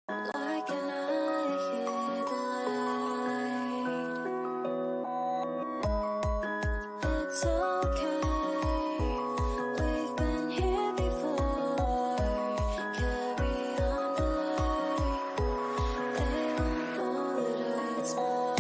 Why can I hear the light? It's okay. We've been here before. Carry on the light. They won't know it hurts more.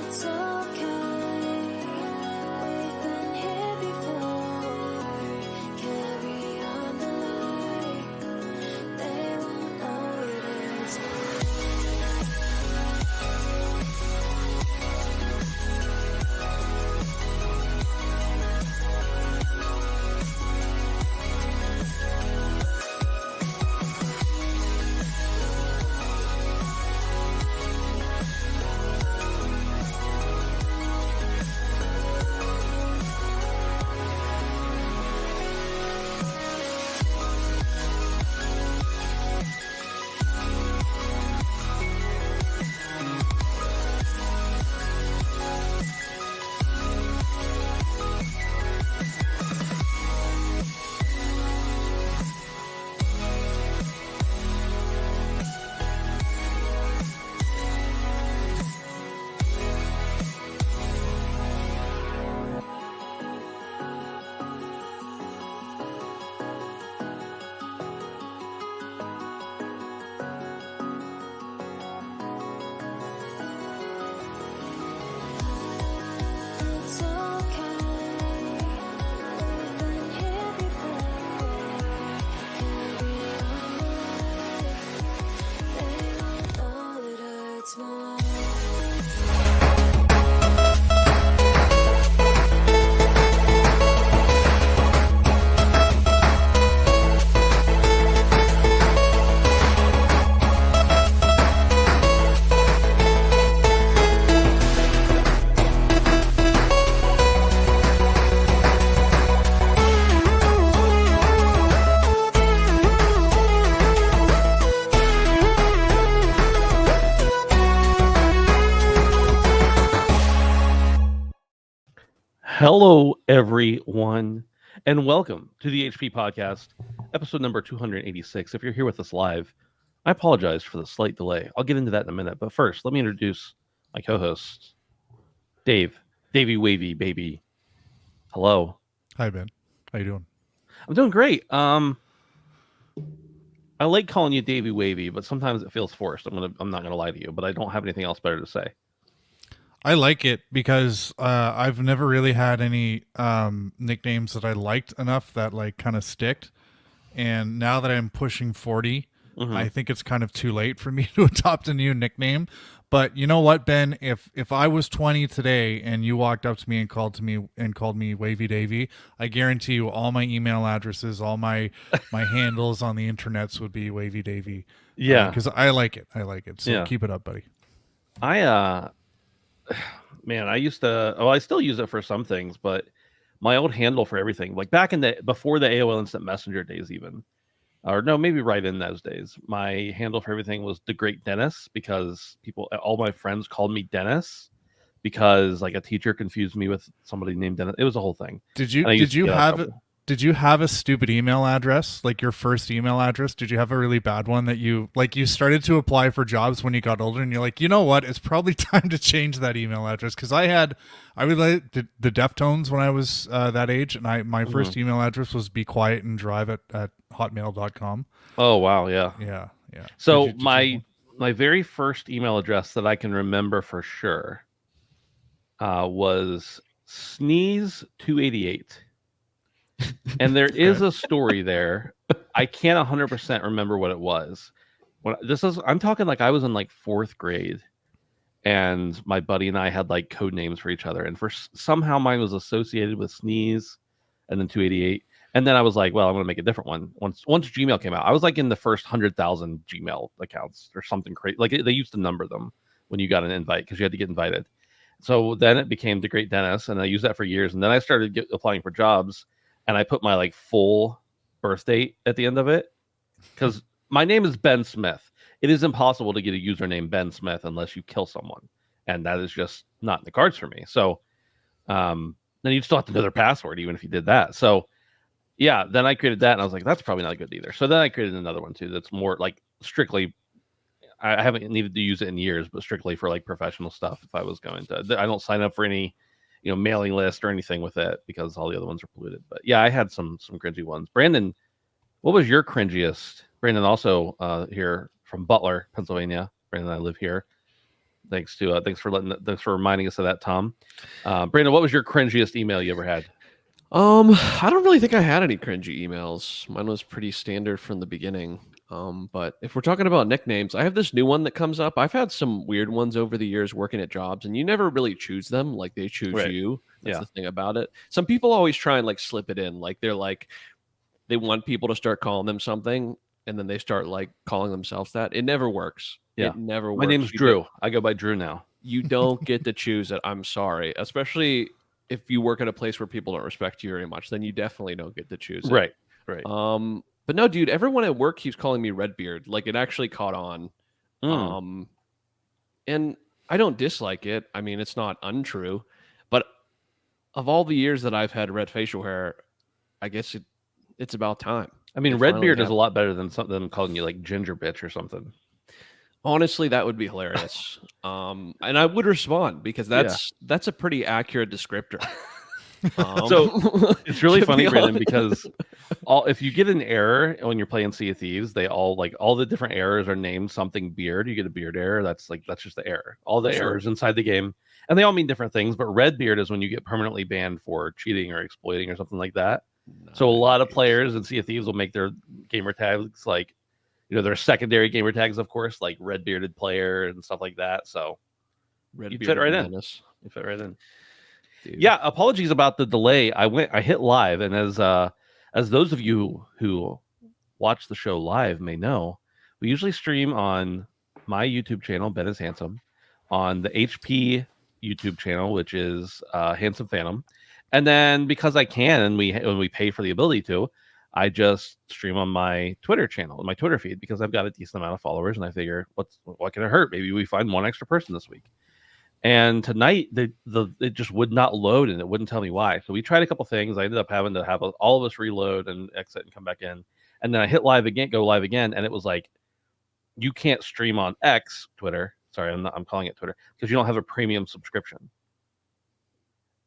It's okay. We've been here before. Carry on the light. They won't know it is. It's okay. We've been here before. Carry on the light. They won't know it hurts more. Hello, everyone, and welcome to the HP Podcast, episode number 286. If you're here with us live, I apologize for the slight delay. I'll get into that in a minute. But first, let me introduce my co-host, Davey Wavy, baby. Hello. Hi, Ben. How you doing? I'm doing great. I like calling you Davey Wavy, but sometimes it feels forced. I'm not gonna lie to you, but I don't have anything else better to say. I like it because I've never really had any nicknames that I liked enough that like kind of sticked. And now that I'm pushing 40, I think it's kind of too late for me to adopt a new nickname. But you know what, Ben? If I was 20 today and you walked up to me and called me Wavy Davy, I guarantee you all my email addresses, all my handles on the internets would be Wavy Davy. Yeah. because I like it. I like it. So Yeah. keep it up, buddy. Man, I still use it for some things, but my old handle for everything, like back in before the AOL Instant Messenger days, even, or no, maybe right in those days, my handle for everything was the Great Dennis, because all my friends called me Dennis because like a teacher confused me with somebody named Dennis. It was a whole thing. Did And I used to get out of trouble. Did you have a stupid email address, like your first email address? Did you have a really bad one that you started to apply for jobs when you got older and you're like, you know what, it's probably time to change that email address? Because I really the Deftones when I was that age, and my first email address was bequietandrive@hotmail.com. Oh wow, yeah. Yeah. So Did you my very first email address that I can remember for sure was Sneeze288. And there is a story there. I can't 100% remember what it was. I'm talking like I was in like 4th grade, and my buddy and I had like code names for each other, and somehow mine was associated with Sneeze, and then 288. And then I was like, well, I'm gonna make a different one. Once Gmail came out, I was like in the first 100,000 Gmail accounts or something crazy. Like they used to number them when you got an invite because you had to get invited. So then it became the Great Dennis, and I used that for years. And then I started applying for jobs, and I put my like full birth date at the end of it because my name is Ben Smith. It is impossible to get a username Ben Smith unless you kill someone, and that is just not in the cards for me. So then you'd still have to know their password even if you did that. So yeah, then I created that, and I was like, that's probably not good either. So then I created another one too that's more like strictly. I haven't needed to use it in years, but strictly for like professional stuff. If I was going to, I don't sign up for any, mailing list or anything with it because all the other ones are polluted. But yeah, I had some cringy ones. Brandon, what was your cringiest? Brandon also here from Butler, Pennsylvania. Brandon and I live here. Thanks for reminding us of that, Tom. Brandon, what was your cringiest email you ever had? I don't really think I had any cringy emails. Mine was pretty standard from the beginning. But if we're talking about nicknames, I have this new one that comes up. I've had some weird ones over the years working at jobs, and you never really choose them. Like they choose Right. you. That's Yeah. the thing about it. Some people always try and like slip it in. Like they want people to start calling them something, and then they start like calling themselves that. It never works. Yeah. It never My works. name's Drew. I go by Drew now. You don't get to choose it. I'm sorry. Especially if you work at a place where people don't respect you very much, then you definitely don't get to choose it. Right. But no, dude, everyone at work keeps calling me Redbeard. Like it actually caught on. And I don't dislike it. I mean, it's not untrue, but of all the years that I've had red facial hair, I guess it's about time. I mean, Redbeard is a lot better than calling you like Ginger Bitch or something. Honestly, that would be hilarious. And I would respond because that's a pretty accurate descriptor. So it's really funny, Brandon, because if you get an error when you're playing Sea of Thieves, they all the different errors are named something beard. You get a beard error. That's just the error. All the errors inside the game, and they all mean different things. But Redbeard is when you get permanently banned for cheating or exploiting or something like that. Nice. So a lot of players in Sea of Thieves will make their gamer tags like, their secondary gamer tags, of course, like red bearded player and stuff like that. So you fit right in. You fit right in. Dude. Yeah, apologies about the delay. I hit live, and as those of you who watch the show live may know, we usually stream on my YouTube channel, Ben is Handsome, on the HP YouTube channel, which is Handsome Phantom, and then because I can, and when we pay for the ability to, I just stream on my Twitter channel, my Twitter feed, because I've got a decent amount of followers, and I figure, what can it hurt? Maybe we find one extra person this week. And tonight, it just would not load, and it wouldn't tell me why. So we tried a couple things. I ended up having to have all of us reload and exit and come back in. And then I hit go live again, and it was like, you can't stream on X, Twitter. Sorry, I'm calling it Twitter, because you don't have a premium subscription.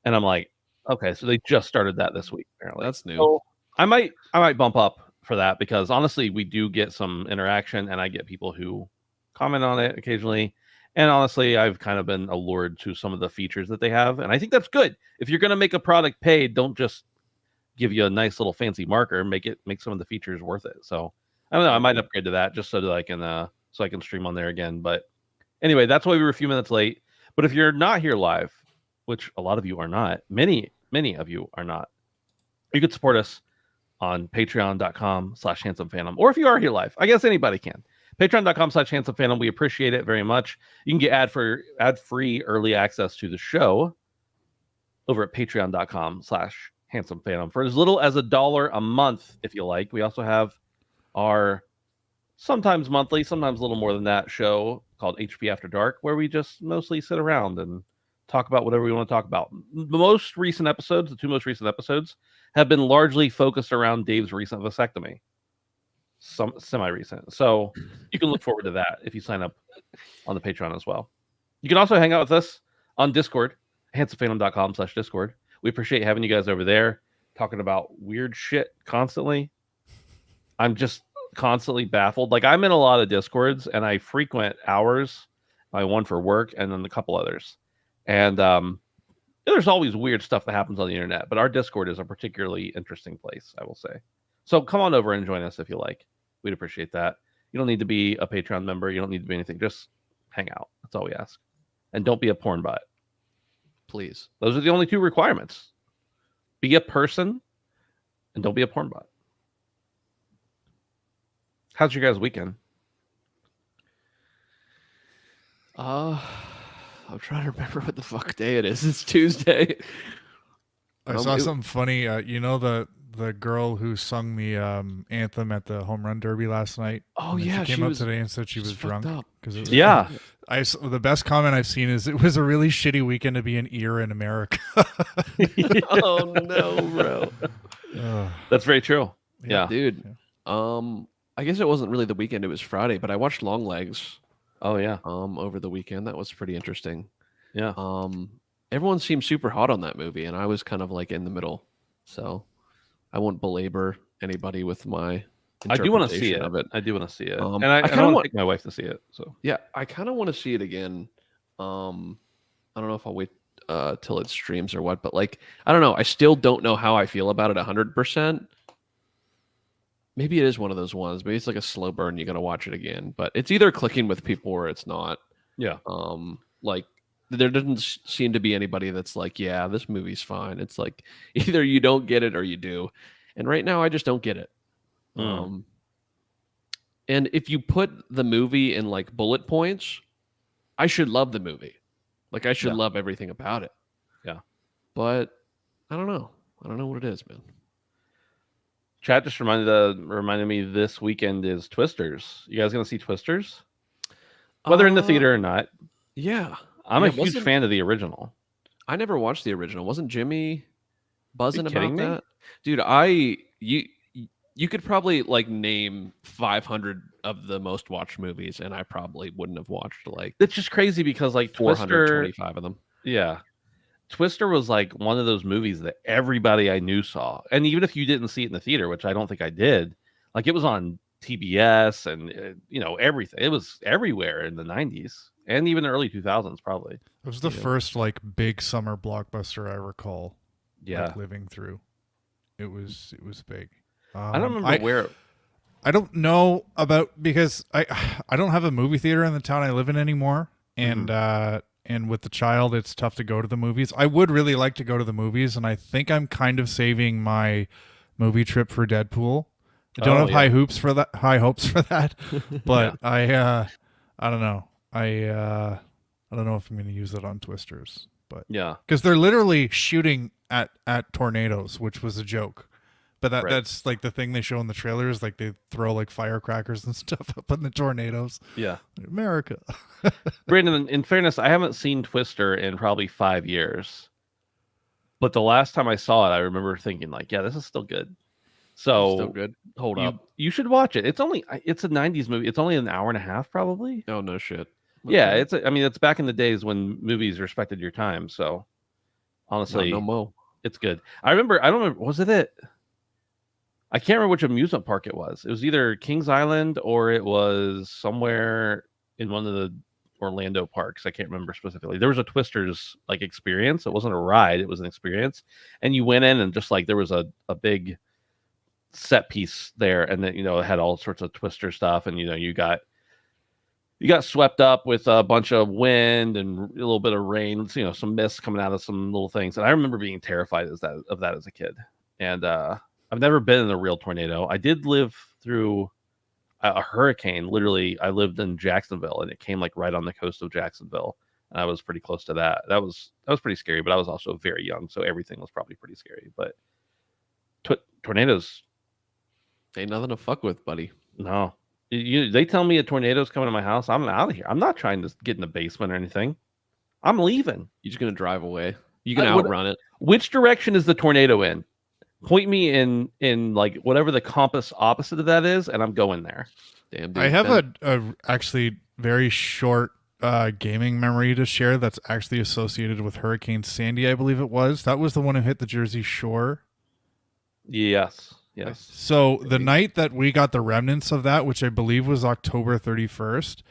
And I'm like, okay, so they just started that this week, apparently. That's new. So I might bump up for that, because honestly, we do get some interaction, and I get people who comment on it occasionally. And honestly, I've kind of been allured to some of the features that they have. And I think that's good. If you're going to make a product paid, don't just give you a nice little fancy marker. Make some of the features worth it. So I don't know. I might upgrade to that just so that I can stream on there again. But anyway, that's why we were a few minutes late. But if you're not here live, which a lot of you are not, many of you are not, you could support us on patreon.com/handsomephantom. Or if you are here live, I guess anybody can. Patreon.com/handsomephantom. We appreciate it very much. You can get ad-free early access to the show over at patreon.com/handsomephantom for as little as $1 a month, if you like. We also have our sometimes monthly, sometimes a little more than that show called HP After Dark, where we just mostly sit around and talk about whatever we want to talk about. The two most recent episodes, have been largely focused around Dave's recent vasectomy. Some semi-recent. So you can look forward to that if you sign up on the Patreon as well. You can also hang out with us on Discord, handsomephantom.com/Discord. We appreciate having you guys over there talking about weird shit constantly. I'm just constantly baffled. Like, I'm in a lot of Discords, and I frequent ours, my one for work, and then a couple others. And there's always weird stuff that happens on the internet, but our Discord is a particularly interesting place, I will say. So come on over and join us if you like. We'd appreciate that. You don't need to be a Patreon member. You don't need to be anything. Just hang out. That's all we ask. and don't be a porn bot. Please. Those are the only 2 requirements. Be a person and don't be a porn bot. How's your guys' weekend? I'm trying to remember what the fuck day it is. It's Tuesday. I saw something funny. You know the girl who sung the anthem at the home run derby last night. Oh And then yeah, she came out today and said she was drunk because Yeah. The best comment I've seen is it was a really shitty weekend to be an ear in America. Oh no, bro. That's very true. Yeah. Dude. I guess it wasn't really the weekend, it was Friday, but I watched Long Legs Oh yeah. over the weekend. That was pretty interesting. Yeah. Everyone seemed super hot on that movie, and I was kind of like in the middle. So I won't belabor anybody with my I do want to see interpretation it. of it. I do want to see it. And And I kinda want want- to take my wife to see it. So Yeah, I kind of want to see it again. I don't know if I'll wait till it streams or what, but like I don't know. I still don't know how I feel about it 100%. Maybe it is one of those ones. Maybe it's like a slow burn. You got to watch it again, but it's either clicking with people or it's not. yeah. Like there doesn't seem to be anybody that's like, yeah, this movie's fine. It's like either you don't get it or you do, and right now I just don't get it. And if you put the movie in like bullet points, I should love the movie. Like I should love everything about it. Yeah. But I don't know. I don't know what it is, man. Chat just reminded me this weekend is Twisters. You guys gonna see Twisters? Whether in the theater or not. Yeah. I'm Yeah, a huge fan of the original. I never watched the original. Wasn't Jimmy buzzing about kidding me? that? Dude, you could probably like name 500 of the most watched movies, and I probably wouldn't have watched like It's just crazy because like Twister, 425 of them. yeah, Twister was like one of those movies that everybody I knew saw, and even if you didn't see it in the theater, which I don't think I did, like it was on TBS and everything. It was everywhere in the 90s and even the early 2000s, probably. It was the first like big summer blockbuster I recall. Yeah, like, living through. It was big. I don't remember where. I don't know about because I don't have a movie theater in the town I live in anymore, and and with the child, it's tough to go to the movies. I would really like to go to the movies, and I think I'm kind of saving my movie trip for Deadpool. I don't have high hopes for that, but I don't know. I don't know if I'm going to use it on Twisters, but Yeah, because they're literally shooting at tornadoes, which was a joke. But that's like the thing they show in the trailers, like they throw like firecrackers and stuff up in the tornadoes. yeah. America. Brandon, in fairness, I haven't seen Twister in probably 5 years. But the last time I saw it, I remember thinking like, yeah, this is still good. So Still good. Hold up. You should watch it. It's a 90s movie. It's only an hour and a half, probably. Oh no shit. Yeah, Okay. it's back in the days when movies respected your time. So honestly, no mo. it's good. I don't remember, was it? I can't remember which amusement park it was. It was either Kings Island or it was somewhere in one of the Orlando parks. I can't remember specifically. There was a Twisters like experience. It wasn't a ride, it was an experience. And you went in and just like there was a big set piece there, and then it had all sorts of Twister stuff, and you got swept up with a bunch of wind and a little bit of rain, some mist coming out of some little things. And I remember being terrified of that as a kid. And I've never been in a real tornado. I did live through a hurricane. Literally, I lived in Jacksonville, and it came like right on the coast of Jacksonville, and I was pretty close to that. That was pretty scary, but I was also very young, so everything was probably pretty scary. But tornadoes, Ain't nothing to fuck with, buddy. no. They tell me a tornado's coming to my house, I'm out of here. I'm not trying to get in the basement or anything. I'm leaving. You're just gonna drive away. You can I would- outrun it. Which direction is the tornado in? Point me in like whatever the compass opposite of that is, and I'm going there. Damn, dude. I have Ben, a actually very short gaming memory to share that's actually associated with Hurricane Sandy, I believe it was. That was the one who hit the Jersey Shore. Yes. So the night that we got the remnants of that, which I believe was October 31st,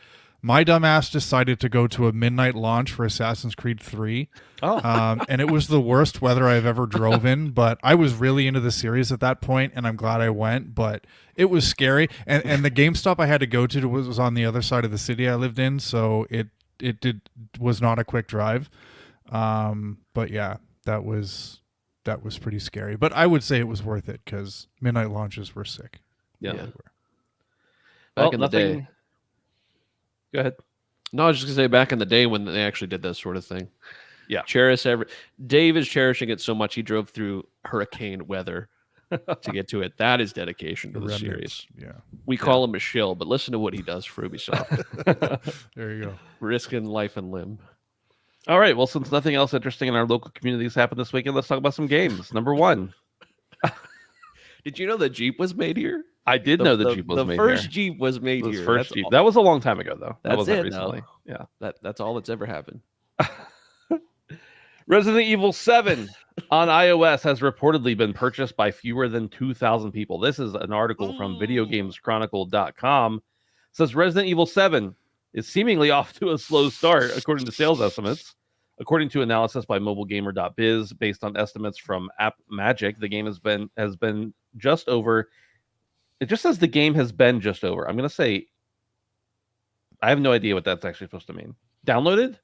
my dumbass decided to go to a midnight launch for Assassin's Creed 3. Oh, And it was the worst weather I've ever drove in, but I was really into the series at that point, and I'm glad I went, but it was scary. And the GameStop I had to go to was on the other side of the city I lived in, so it was not a quick drive. But yeah, that was pretty scary. But I would say it was worth it because midnight launches were sick. Yeah. They were. Back Well, in the nothing. day. Go ahead. No, I was just gonna say back in the day when they actually did this sort of thing. Yeah. Dave is cherishing it so much he drove through hurricane weather to get to it. That is dedication to the series. Yeah. We call him a shill, but listen to what he does for Ubisoft. There you go. Risking life and limb. All right. Well, since nothing else interesting in our local communities happened this weekend, let's talk about some games. Number one. Did you know the Jeep was made here? I did know the Jeep was made here. The first Jeep was made here. First Jeep. That was a long time ago, though. That That's wasn't it, recently. though. Yeah. That's all that's ever happened. Resident Evil 7 on iOS has reportedly been purchased by fewer than 2,000 people. This is an article from videogameschronicle.com. It says Resident Evil 7 is seemingly off to a slow start, according to sales estimates. According to analysis by mobilegamer.biz, based on estimates from App Magic, the game has been just over. It just says the game has been just over. I'm going to say, I have no idea what that's actually supposed to mean. Downloaded?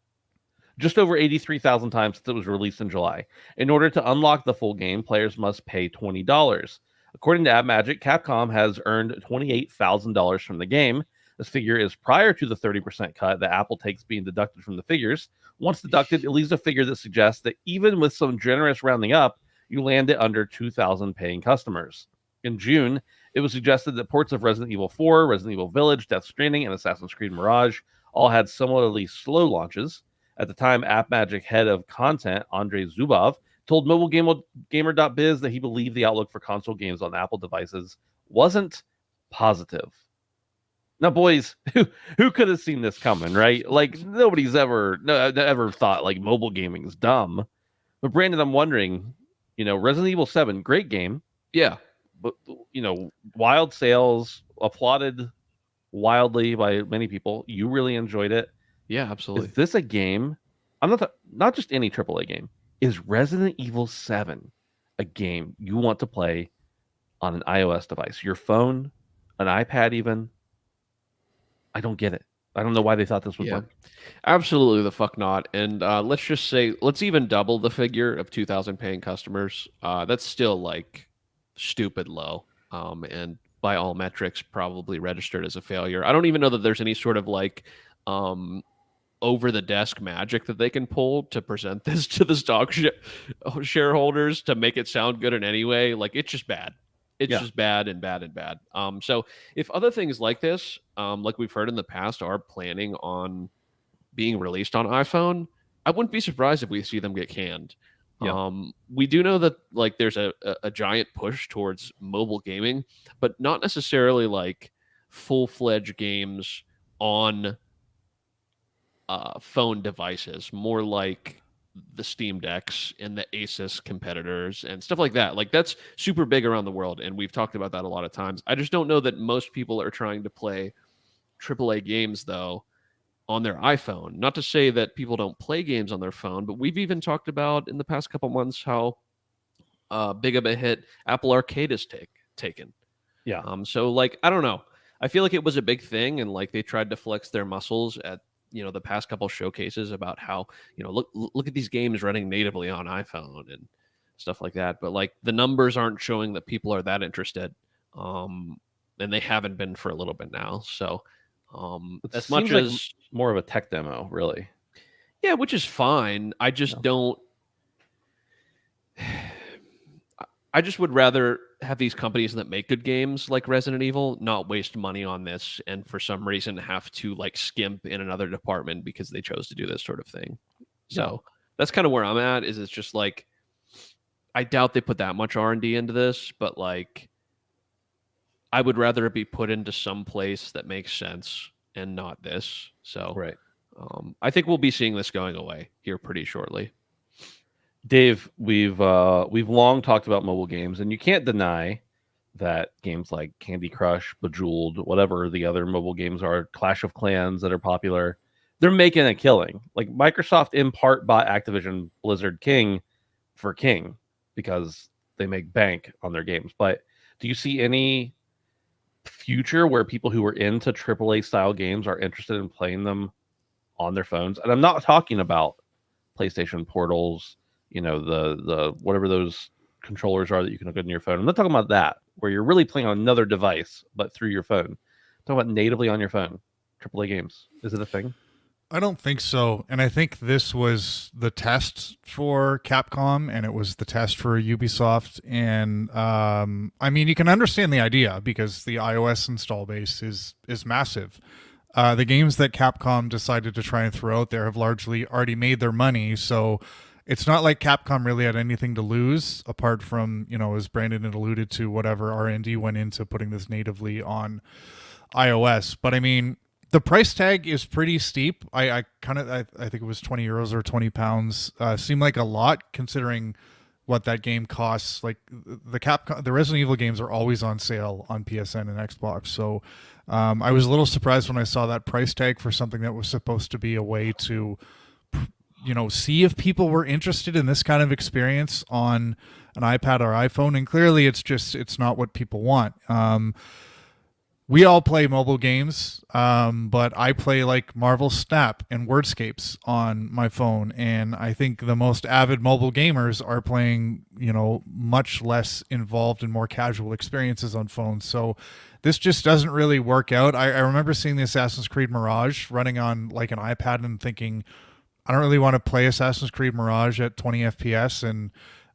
Just over 83,000 times since it was released in July. In order to unlock the full game, players must pay $20. According to App Magic, Capcom has earned $28,000 from the game. This figure is prior to the 30% cut that Apple takes being deducted from the figures. Once deducted, it leaves a figure that suggests that even with some generous rounding up, you land at under 2,000 paying customers. In June, it was suggested that ports of Resident Evil 4, Resident Evil Village, Death Stranding, and Assassin's Creed Mirage all had similarly slow launches. At the time, App Magic head of content, Andrei Zubov, told mobilegamer.biz that he believed the outlook for console games on Apple devices wasn't positive. Now, boys, who could have seen this coming, right? Like, nobody's ever thought, like, mobile gaming is dumb. But, Brandon, I'm wondering, Resident Evil 7, great game. Yeah. But, wild sales, applauded wildly by many people. You really enjoyed it. Yeah, absolutely. Is this a game? I'm not just any AAA game. Is Resident Evil 7 a game you want to play on an iOS device? Your phone, an iPad even? I don't get it. I don't know why they thought this would work. Absolutely the fuck not. And let's just say, let's even double the figure of 2,000 paying customers. That's still like stupid low. And by all metrics, probably registered as a failure. I don't even know that there's any sort of like over the desk magic that they can pull to present this to the stock shareholders to make it sound good in any way. Like, it's just bad. It's just bad and bad and bad. So if other things like this, like we've heard in the past, are planning on being released on iPhone, I wouldn't be surprised if we see them get canned. Yeah. We do know that like there's a giant push towards mobile gaming, but not necessarily like full-fledged games on phone devices, more like the Steam Decks and the Asus competitors and stuff like that. Like, that's super big around the world, and we've talked about that a lot of times. I just don't know that most people are trying to play AAA games, though, on their iPhone. Not to say that people don't play games on their phone, but we've even talked about in the past couple months how big of a hit Apple Arcade has taken. Yeah. So, like, I don't know. I feel like it was a big thing, and like they tried to flex their muscles at the past couple showcases about how look at these games running natively on iPhone and stuff like that. But like the numbers aren't showing that people are that interested, and they haven't been for a little bit now. So as much like as more of a tech demo, really. Yeah, which is fine. I just don't. I just would rather have these companies that make good games like Resident Evil not waste money on this and for some reason have to like skimp in another department because they chose to do this sort of thing. So that's kind of where I'm at. It's just like I doubt they put that much R&D into this, but like I would rather it be put into some place that makes sense and not this. So right. I think we'll be seeing this going away here pretty shortly. Dave, we've long talked about mobile games, and you can't deny that games like Candy Crush, Bejeweled, whatever the other mobile games are, Clash of Clans that are popular, they're making a killing. Like Microsoft in part bought Activision Blizzard King for King because they make bank on their games. But do you see any future where people who are into AAA style games are interested in playing them on their phones, and I'm not talking about PlayStation portals, the whatever those controllers are that you can hook into your phone. I'm not talking about that, where you're really playing on another device, but through your phone. I'm talking about natively on your phone. AAA games. Is it a thing? I don't think so. And I think this was the test for Capcom and it was the test for Ubisoft. And I mean, you can understand the idea because the iOS install base is massive. The games that Capcom decided to try and throw out there have largely already made their money. So it's not like Capcom really had anything to lose apart from, as Brandon had alluded to, whatever R&D went into putting this natively on iOS. But I mean, the price tag is pretty steep. I think it was 20 euros or 20 pounds. Seemed like a lot considering what that game costs. Like the Resident Evil games are always on sale on PSN and Xbox. So I was a little surprised when I saw that price tag for something that was supposed to be a way to, see if people were interested in this kind of experience on an iPad or iPhone. And clearly it's not what people want. We all play mobile games, but I play like Marvel Snap and Wordscapes on my phone, and I think the most avid mobile gamers are playing, much less involved and more casual experiences on phones. So this just doesn't really work out. I remember seeing the Assassin's Creed Mirage running on like an iPad and thinking, I don't really want to play Assassin's Creed Mirage at 20 FPS, and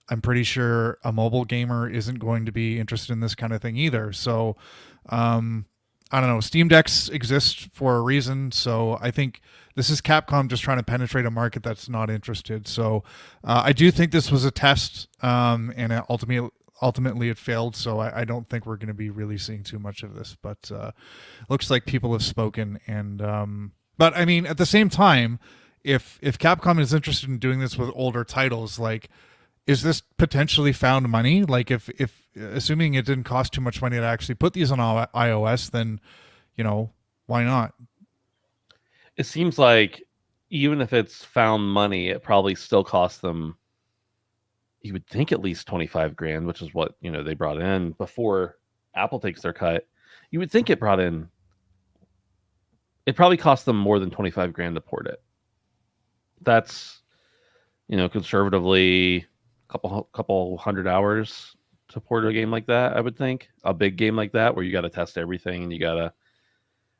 I'm pretty sure a mobile gamer isn't going to be interested in this kind of thing either. So I don't know. Steam Decks exist for a reason, so I think this is Capcom just trying to penetrate a market that's not interested. So I do think this was a test, and ultimately it failed. So I don't think we're going to be really seeing too much of this. But looks like people have spoken, and but I mean, at the same time, if Capcom is interested in doing this with older titles, like, is this potentially found money? Like if assuming it didn't cost too much money to actually put these on iOS, then, why not? It seems like even if it's found money, it probably still costs them, you would think, at least 25 grand, which is what, they brought in before Apple takes their cut. You would think it probably cost them more than 25 grand to port it. That's, conservatively couple hundred hours to port a game like that. I would think a big game like that where you got to test everything and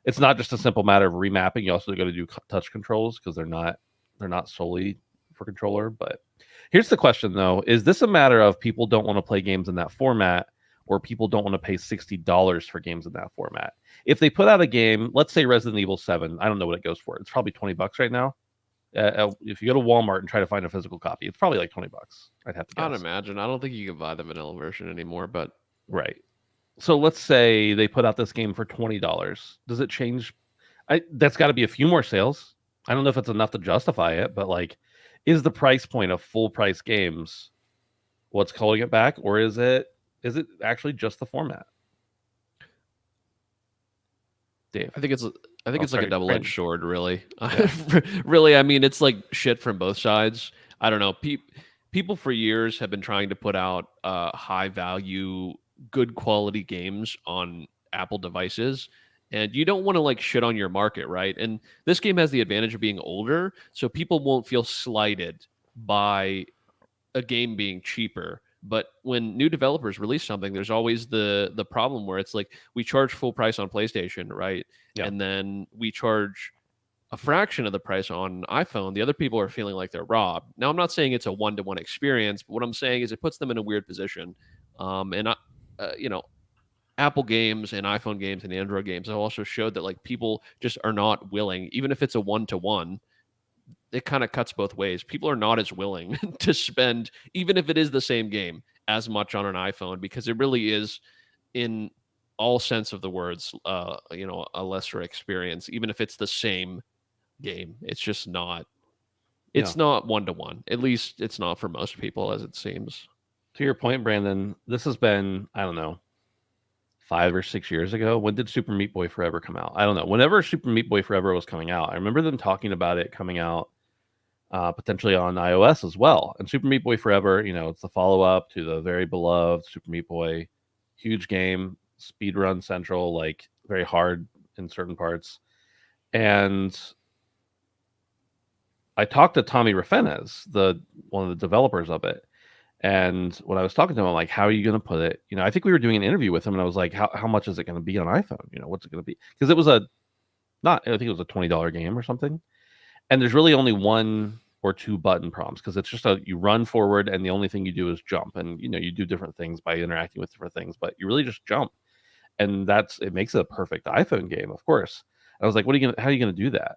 it's not just a simple matter of remapping. You also got to do touch controls because they're not solely for controller. But here's the question though: is this a matter of people don't want to play games in that format, or people don't want to pay $60 for games in that format? If they put out a game, let's say Resident Evil 7, I don't know what it goes for. It's probably $20 right now. If you go to Walmart and try to find a physical copy, it's probably like $20. I'd have to guess. I'd imagine. I don't think you can buy the vanilla version anymore, but right. So let's say they put out this game for $20. Does it change? That's got to be a few more sales. I don't know if it's enough to justify it, but like, is the price point of full price games what's holding it back, or is it actually just the format? Dave, I think it's like a double-edged sword, really. Yeah. Really, I mean, it's like shit from both sides. I don't know. People for years have been trying to put out high-value, good quality games on Apple devices, and you don't want to like shit on your market, right? And this game has the advantage of being older, so people won't feel slighted by a game being cheaper. But when new developers release something, there's always the problem where it's like we charge full price on PlayStation, right? Yeah. And then we charge a fraction of the price on iPhone. The other people are feeling like they're robbed. Now, I'm not saying it's a one-to-one experience, but what I'm saying is it puts them in a weird position. Apple games and iPhone games and Android games have also showed that like people just are not willing, even if it's a one-to-one. It kind of cuts both ways. People are not as willing to spend, even if it is the same game, as much on an iPhone because it really is, in all sense of the words, a lesser experience. Even if it's the same game, it's just not. It's not one-to-one. At least it's not for most people, as it seems. To your point, Brandon, this has been, I don't know, 5 or 6 years ago. When did Super Meat Boy Forever come out? I don't know. Whenever Super Meat Boy Forever was coming out, I remember them talking about it coming out potentially on iOS as well. And Super Meat Boy Forever, it's the follow-up to the very beloved Super Meat Boy. Huge game, speedrun central, like very hard in certain parts. And I talked to Tommy Rafenez, one of the developers of it, and when I was talking to him, I'm like, "How are you going to put it?" I think we were doing an interview with him, and I was like, "How much is it going to be on iPhone? What's it going to be?" Because it was I think it was a $20 game or something, and there's really only one or two button prompts because it's just you run forward, and the only thing you do is jump, and you do different things by interacting with different things, but you really just jump, and it makes it a perfect iPhone game, of course. And I was like, how are you going to do that?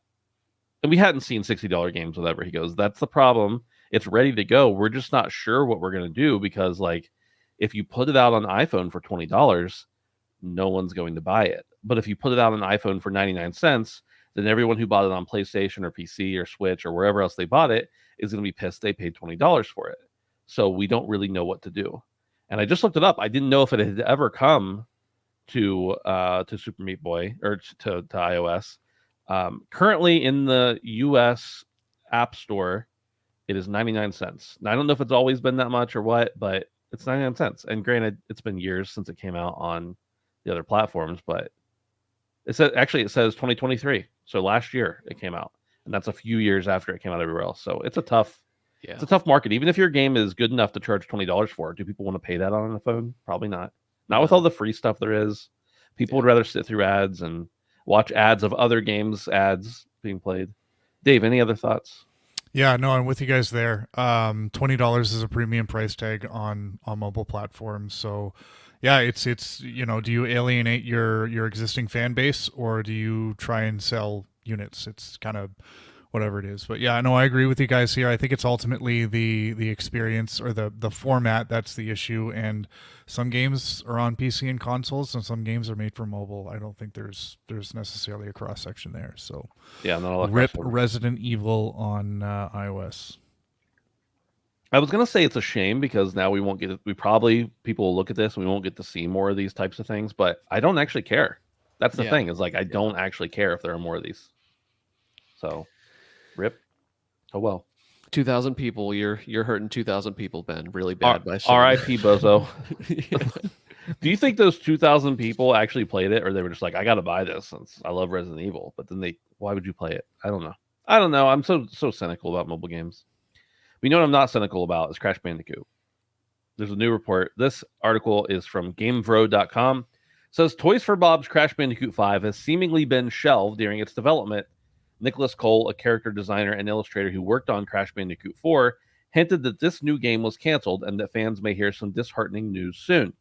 And we hadn't seen $60 games, whatever. He goes, that's the problem. It's ready to go. We're just not sure what we're going to do because, like, if you put it out on iPhone for $20, no one's going to buy it. But if you put it out on iPhone for 99 cents, then everyone who bought it on PlayStation or PC or Switch or wherever else they bought it is going to be pissed they paid $20 for it. So we don't really know what to do. And I just looked it up. I didn't know if it had ever come to Super Meat Boy or to iOS. Currently in the US App Store, it is 99 cents. Now, I don't know if it's always been that much or what, but it's 99 cents. And granted, it's been years since it came out on the other platforms, but it says 2023. So last year it came out, and that's a few years after it came out everywhere else. So it's a tough market. Even if your game is good enough to charge $20 for it, do people want to pay that on a phone? Probably not. Not with all the free stuff there is. People would rather sit through ads and watch ads of other games, ads being played. Dave, any other thoughts? Yeah, no, I'm with you guys there. $20 is a premium price tag on mobile platforms. So yeah, it's do you alienate your existing fan base, or do you try and sell units? It's kind of whatever it is. But yeah, no, I agree with you guys here. I think it's ultimately the experience or the format that's the issue. And some games are on PC and consoles, and some games are made for mobile. I don't think there's necessarily a cross section there. So yeah, not a lot. Rip Resident Evil on iOS. I was gonna say it's a shame because now we won't get it. People will look at this and we won't get to see more of these types of things. But I don't actually care. That's the thing. Is like I don't actually care if there are more of these. So, rip. Oh well. 2,000 people. You're hurting 2,000 people, Ben. Really bad by R.I.P. Bozo. Do you think those 2,000 people actually played it, or they were just like, I got to buy this since I love Resident Evil? But then why would you play it? I don't know. I'm so cynical about mobile games. But you know what I'm not cynical about is Crash Bandicoot. There's a new report. This article is from GameVro.com. It says Toys for Bob's Crash Bandicoot 5 has seemingly been shelved during its development. Nicholas Cole, a character designer and illustrator who worked on Crash Bandicoot 4, hinted that this new game was canceled and that fans may hear some disheartening news soon.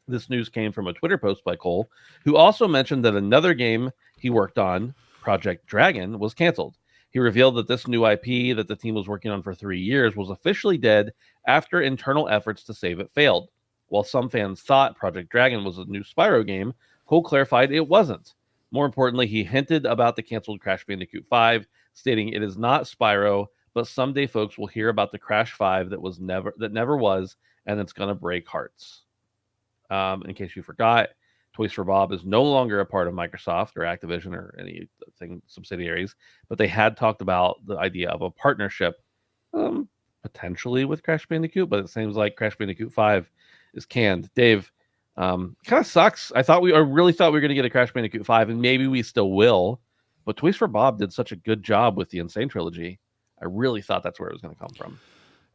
This news came from a Twitter post by Cole, who also mentioned that another game he worked on, Project Dragon, was canceled. He revealed that this new IP that the team was working on for 3 years was officially dead after internal efforts to save it failed. While some fans thought Project Dragon was a new Spyro game, Cole clarified it wasn't. More importantly, he hinted about the canceled Crash Bandicoot 5, stating it is not Spyro, but someday folks will hear about the Crash 5 that never was, and it's going to break hearts. In case you forgot, Toys for Bob is no longer a part of Microsoft or Activision or anything subsidiaries, but they had talked about the idea of a partnership, potentially with Crash Bandicoot, but it seems like Crash Bandicoot 5 is canned. Dave, kind of sucks. I really thought we were going to get a Crash Bandicoot 5, and maybe we still will, but Toys for Bob did such a good job with the Insane Trilogy. I really thought that's where it was going to come from.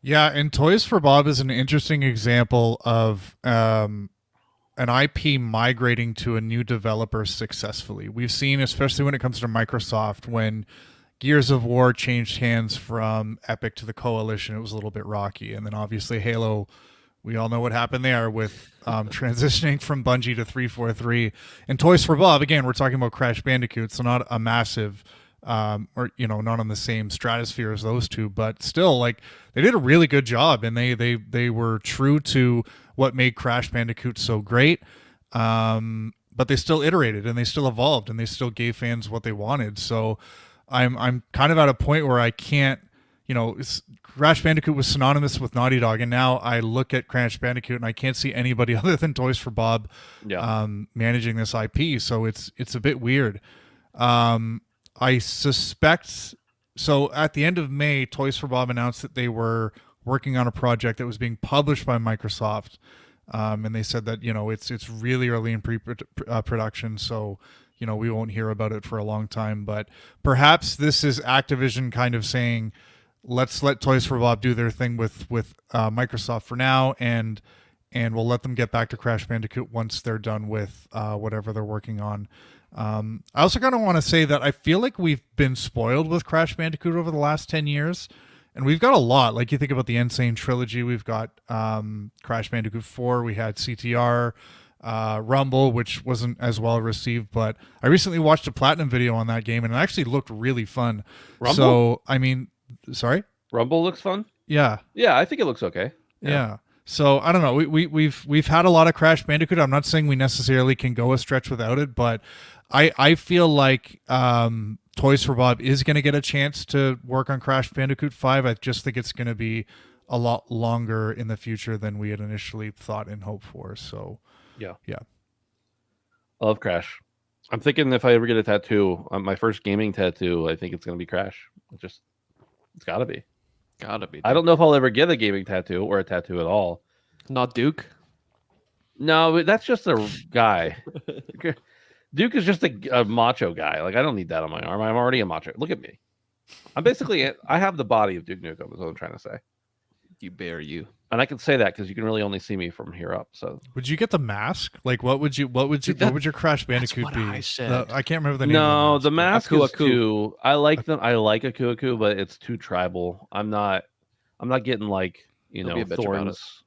Yeah, and Toys for Bob is an interesting example of an IP migrating to a new developer successfully. We've seen, especially when it comes to Microsoft, when Gears of War changed hands from Epic to the Coalition, it was a little bit rocky. And then obviously Halo, we all know what happened there with transitioning from Bungie to 343. And Toys for Bob, again, we're talking about Crash Bandicoot, so not a massive, or not on the same stratosphere as those two, but still, like, they did a really good job, and they were true to what made Crash Bandicoot so great. But they still iterated and they still evolved and they still gave fans what they wanted. So I'm kind of at a point where I can't, Crash Bandicoot was synonymous with Naughty Dog, and now I look at Crash Bandicoot and I can't see anybody other than Toys for Bob managing this IP. So it's a bit weird. I suspect, so at the end of May, Toys for Bob announced that they were working on a project that was being published by Microsoft. And they said that, it's really early in production. So, we won't hear about it for a long time. But perhaps this is Activision kind of saying, let's let Toys for Bob do their thing with Microsoft for now, and we'll let them get back to Crash Bandicoot once they're done with whatever they're working on. I also kind of want to say that I feel like we've been spoiled with Crash Bandicoot over the last 10 years. And we've got a lot. Like, you think about the Insane trilogy, we've got Crash Bandicoot 4, we had CTR, Rumble, which wasn't as well received, but I recently watched a Platinum video on that game, and it actually looked really fun. Rumble? So, I mean, sorry? Rumble looks fun. Yeah. Yeah, I think it looks okay. Yeah. So I don't know. We've had a lot of Crash Bandicoot. I'm not saying we necessarily can go a stretch without it, but I feel like Toys for Bob is going to get a chance to work on Crash Bandicoot 5. I just think it's going to be a lot longer in the future than we had initially thought and hoped for. So Yeah. I love Crash. I'm thinking if I ever get a tattoo, my first gaming tattoo, I think it's going to be Crash. It's got to be. Gotta be. I don't know if I'll ever get a gaming tattoo or a tattoo at all. Not Duke. No, but that's just a guy. Duke is just a macho guy. Like, I don't need that on my arm. I'm already a macho. Look at me. I have the body of Duke Nukem, is what I'm trying to say. You bear you. And I can say that because you can really only see me from here up. So would you get the mask? Like, what would your Crash Bandicoot what be? I said. I can't remember the name. no, of the the mask is Aku-Aku. too. I like them. I like Aku-Aku, but it's too tribal. I'm not getting like Don't be a bitch about thorns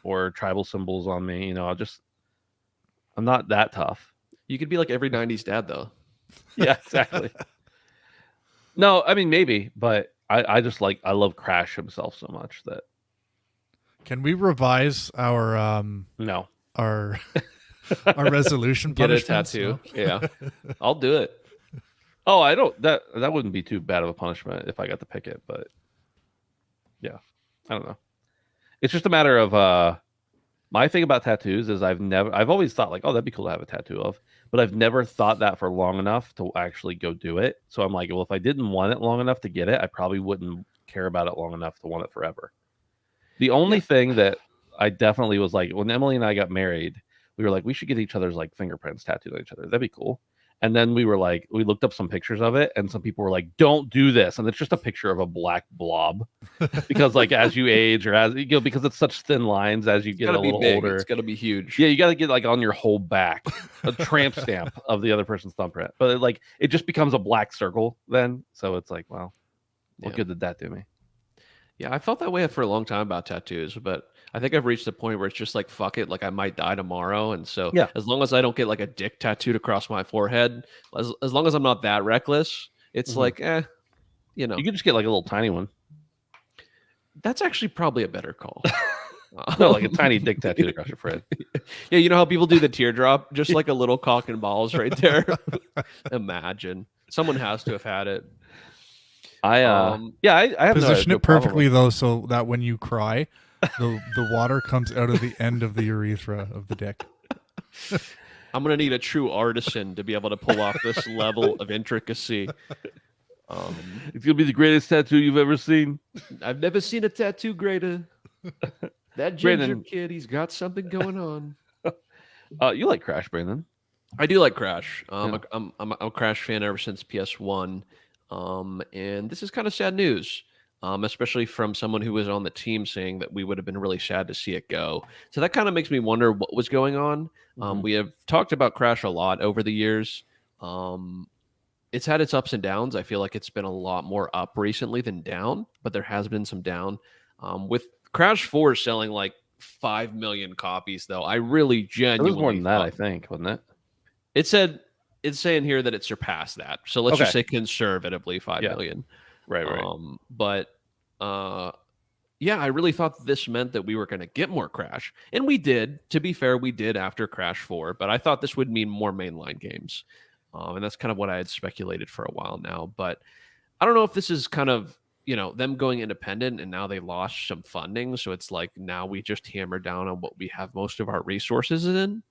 or tribal symbols on me. I'm not that tough. You could be like every 90s dad, though. Yeah, exactly. No, I mean maybe, but I just I love Crash himself so much that Can we revise our no. our resolution Get a punishments? tattoo. No? Yeah. I'll do it. Oh, I don't. That wouldn't be too bad of a punishment if I got to pick it, but yeah, I don't know. It's just a matter of my thing about tattoos is I've always thought like, oh, that'd be cool to have a tattoo of, but I've never thought that for long enough to actually go do it. So I'm like, well, if I didn't want it long enough to get it, I probably wouldn't care about it long enough to want it forever. The only thing that I definitely was like, when Emily and I got married, we were like, we should get each other's like fingerprints tattooed on each other. That'd be cool. And then we were like, we looked up some pictures of it, and some people were like, don't do this. And it's just a picture of a black blob because like as you age or as because it's such thin lines as you get a little older. It's got to be huge. Yeah, you got to get like on your whole back a tramp stamp of the other person's thumbprint. But it just becomes a black circle then. So it's like, well, what good did that do me? Yeah, I felt that way for a long time about tattoos, but I think I've reached the point where it's just like, fuck it, like I might die tomorrow. And so as long as I don't get like a dick tattooed across my forehead, as long as I'm not that reckless, it's like, You could just get like a little tiny one. That's actually probably a better call. No, like a tiny dick tattooed across your forehead. Yeah, you know how people do the teardrop? Just like a little cock and balls right there. Imagine. Someone has to have had it. I have Position no it perfectly problem. though, so that when you cry, the water comes out of the end of the urethra of the dick. I'm gonna need a true artisan to be able to pull off this level of intricacy. It's gonna be the greatest tattoo you've ever seen. I've never seen a tattoo greater. That ginger kid, he's got something going on. You like Crash, Brandon? I do like Crash. I'm a Crash fan ever since PS1. And this is kind of sad news, especially from someone who was on the team saying that we would have been really sad to see it go. So that kind of makes me wonder what was going on. We have talked about Crash a lot over the years. It's had its ups and downs. I feel like it's been a lot more up recently than down, but there has been some down. With Crash 4 selling like 5 million copies, though, I really genuinely It was more than that, I think, wasn't it? It's saying here that it surpassed that. So let's just say conservatively 5 million. Right. But yeah, I really thought this meant that we were going to get more Crash. And we did. To be fair, we did after Crash 4. But I thought this would mean more mainline games. And that's kind of what I had speculated for a while now. But I don't know if this is kind of, them going independent and now they lost some funding. So it's like now we just hammer down on what we have most of our resources in.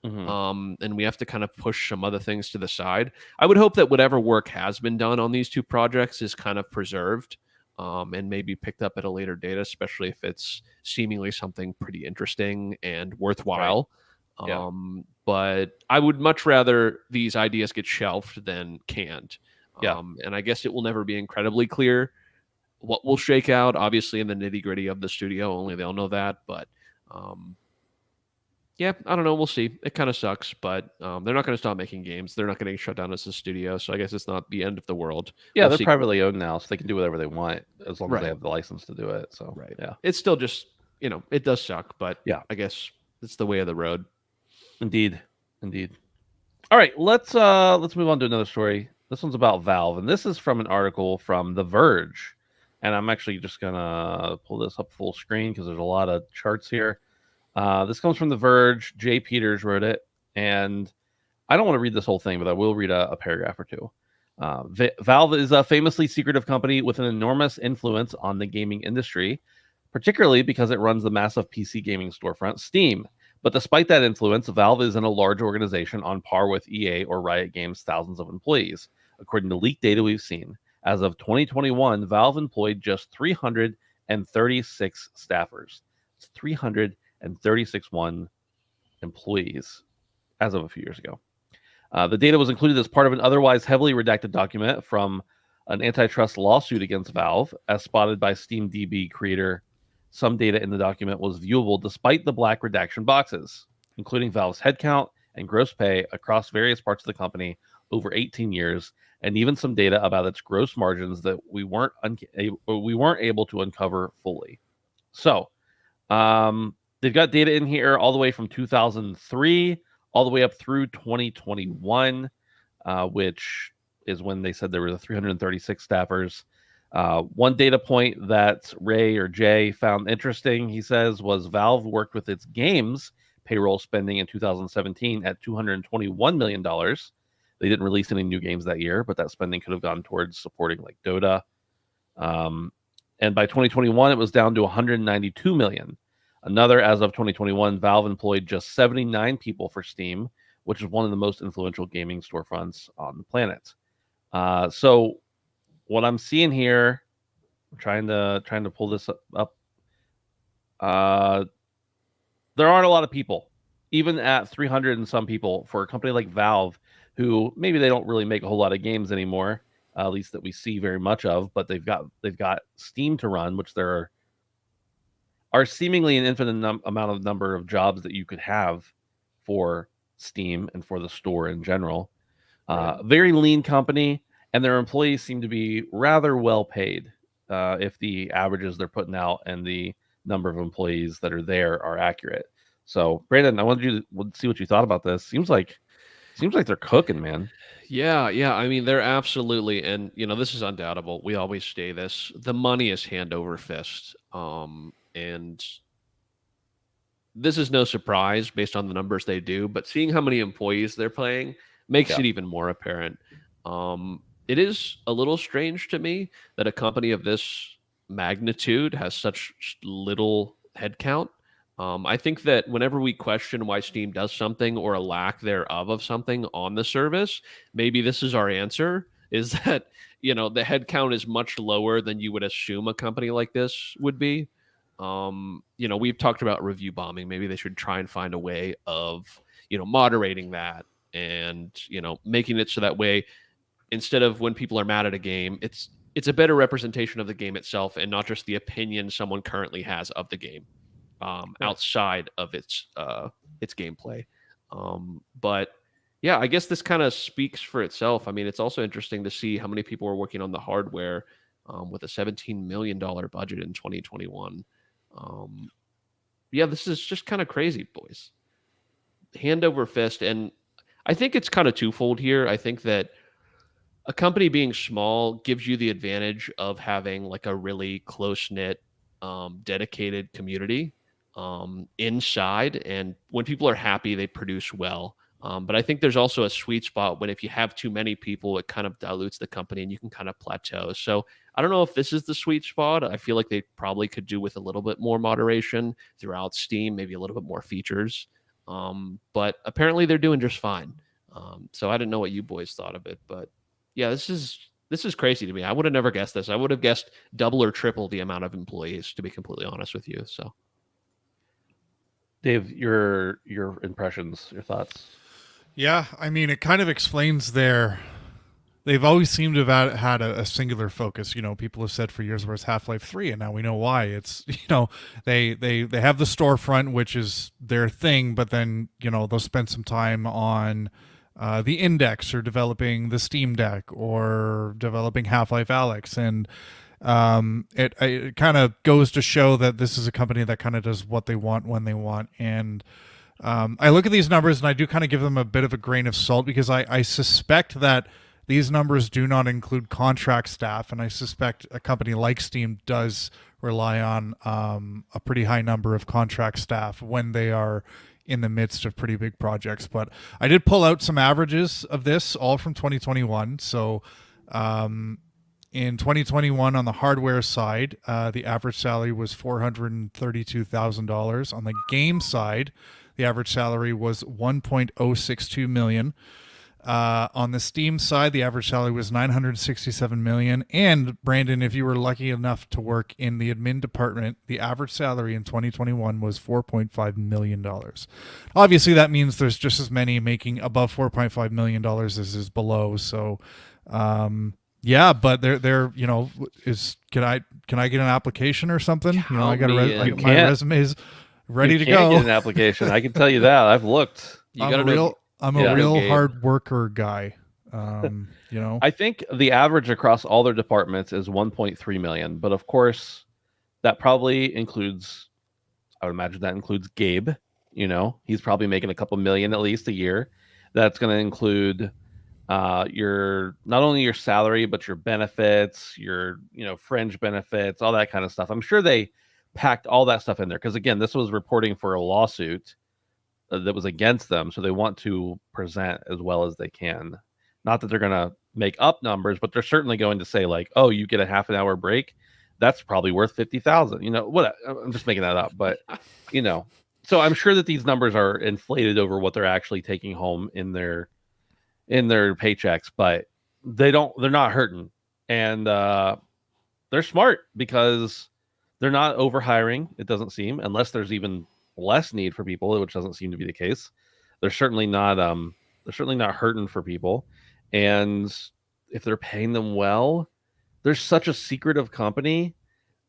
And we have to kind of push some other things to the side. I would hope that whatever work has been done on these two projects is kind of preserved and maybe picked up at a later date, especially if it's seemingly something pretty interesting and worthwhile. Yeah. But I would much rather these ideas get shelved than canned. Yeah. And I guess it will never be incredibly clear what will shake out. Obviously, in the nitty gritty of the studio, only they'll know that. But um, yeah, I don't know. We'll see. It kind of sucks, but they're not going to stop making games. They're not going to get shut down as a studio, so I guess it's not the end of the world. Yeah, We'll they're see. privately owned now, so they can do whatever they want as long as they Right. have the license to do it. So Right. yeah. It's still just it does suck, but Yeah. I guess it's the way of the road. Indeed. Indeed. All right, let's move on to another story. This one's about Valve, and this is from an article from The Verge. And I'm actually just gonna pull this up full screen because there's a lot of charts here. This comes from The Verge. Jay Peters wrote it, and I don't want to read this whole thing, but I will read a paragraph or two. Valve is a famously secretive company with an enormous influence on the gaming industry, particularly because it runs the massive PC gaming storefront Steam. But despite that influence, Valve isn't a large organization on par with EA or Riot Games' thousands of employees. According to leaked data we've seen, as of 2021, Valve employed just 336 staffers. It's 336 employees as of a few years ago. The data was included as part of an otherwise heavily redacted document from an antitrust lawsuit against Valve, as spotted by SteamDB creator. Some data in the document was viewable despite the black redaction boxes, including Valve's headcount and gross pay across various parts of the company over 18 years, and even some data about its gross margins that we weren't able to uncover fully. So, they've got data in here all the way from 2003 all the way up through 2021, which is when they said there were the 336 staffers. One data point that Ray or Jay found interesting, he says, was Valve worked with its games payroll spending in 2017 at $221 million. They didn't release any new games that year, but that spending could have gone towards supporting like Dota. And by 2021, it was down to 192 million. Another, as of 2021, Valve employed just 79 people for Steam, which is one of the most influential gaming storefronts on the planet. So what I'm seeing here, I'm trying to pull this up. There aren't a lot of people, even at 300 and some people, for a company like Valve, who maybe they don't really make a whole lot of games anymore, at least that we see very much of, but they've got Steam to run, which there are seemingly an infinite amount of number of jobs that you could have for Steam and for the store in general. Right. Very lean company, and their employees seem to be rather well paid if the averages they're putting out and the number of employees that are there are accurate. So, Brandon, I wanted you to see what you thought about this. Seems like they're cooking, man. Yeah. I mean, they're absolutely, and this is undoubtable. We always say this: the money is hand over fist. And this is no surprise based on the numbers they do, but seeing how many employees they're paying makes it even more apparent. It is a little strange to me that a company of this magnitude has such little headcount. I think that whenever we question why Steam does something or a lack thereof of something on the service, maybe this is our answer: is that the headcount is much lower than you would assume a company like this would be. We've talked about review bombing. Maybe they should try and find a way of moderating that and making it so that way, instead of when people are mad at a game, it's a better representation of the game itself and not just the opinion someone currently has of the game outside of its gameplay. But yeah, I guess this kind of speaks for itself. I mean, it's also interesting to see how many people are working on the hardware with a $17 million budget in 2021. Yeah, this is just kind of crazy, boys. Hand over fist. And I think it's kind of twofold here. I think that a company being small gives you the advantage of having like a really close knit, dedicated community inside. And when people are happy, they produce well. But I think there's also a sweet spot when if you have too many people, it kind of dilutes the company and you can kind of plateau. So I don't know if this is the sweet spot. I feel like they probably could do with a little bit more moderation throughout Steam, maybe a little bit more features. But apparently they're doing just fine. So I didn't know what you boys thought of it, but yeah, this is crazy to me. I would have never guessed this. I would have guessed double or triple the amount of employees, to be completely honest with you. So Dave, your impressions, your thoughts. Yeah, I mean, it kind of explains their. They've always seemed to have had a singular focus. You know, people have said for years where it's Half-Life 3, and now we know why. It's, you know, they have the storefront, which is their thing, but then, you know, they'll spend some time on the Index or developing the Steam Deck or developing Half-Life Alyx. And it kind of goes to show that this is a company that kind of does what they want when they want. And I look at these numbers and I do kind of give them a bit of a grain of salt because I suspect that these numbers do not include contract staff, and I suspect a company like Steam does rely on a pretty high number of contract staff when they are in the midst of pretty big projects. But I did pull out some averages of this, all from 2021. So in 2021, on the hardware side, the average salary was $432,000. On the game side, the average salary was $1.062 million. On the Steam side, the average salary was $967 million. And Brandon, if you were lucky enough to work in the admin department, the average salary in 2021 was $4.5 million. Obviously, that means there's just as many making above $4.5 million as is below. So, yeah, but they're you know, can I get an application or something? You know, I got my resume's ready to go. Get an application. I can tell you that. I've looked. I'm a real hard worker guy. You know, I think the average across all their departments is 1.3 million, but of course, that probably includes. I would imagine that includes Gabe. You know, he's probably making a couple million at least a year. That's going to include your not only your salary but your benefits, your fringe benefits, all that kind of stuff. I'm sure they packed all that stuff in there because again, this was reporting for a lawsuit that was against them, so they want to present as well as they can. Not that they're going to make up numbers, but they're certainly going to say like, "Oh, you get a half an hour break. That's probably worth 50,000." You know what? I'm just making that up, but so I'm sure that these numbers are inflated over what they're actually taking home in their paychecks, but they're not hurting, and they're smart because they're not over hiring. It doesn't seem, unless there's even less need for people, which doesn't seem to be the case. They're certainly not hurting for people, and if they're paying them well, they're such a secretive company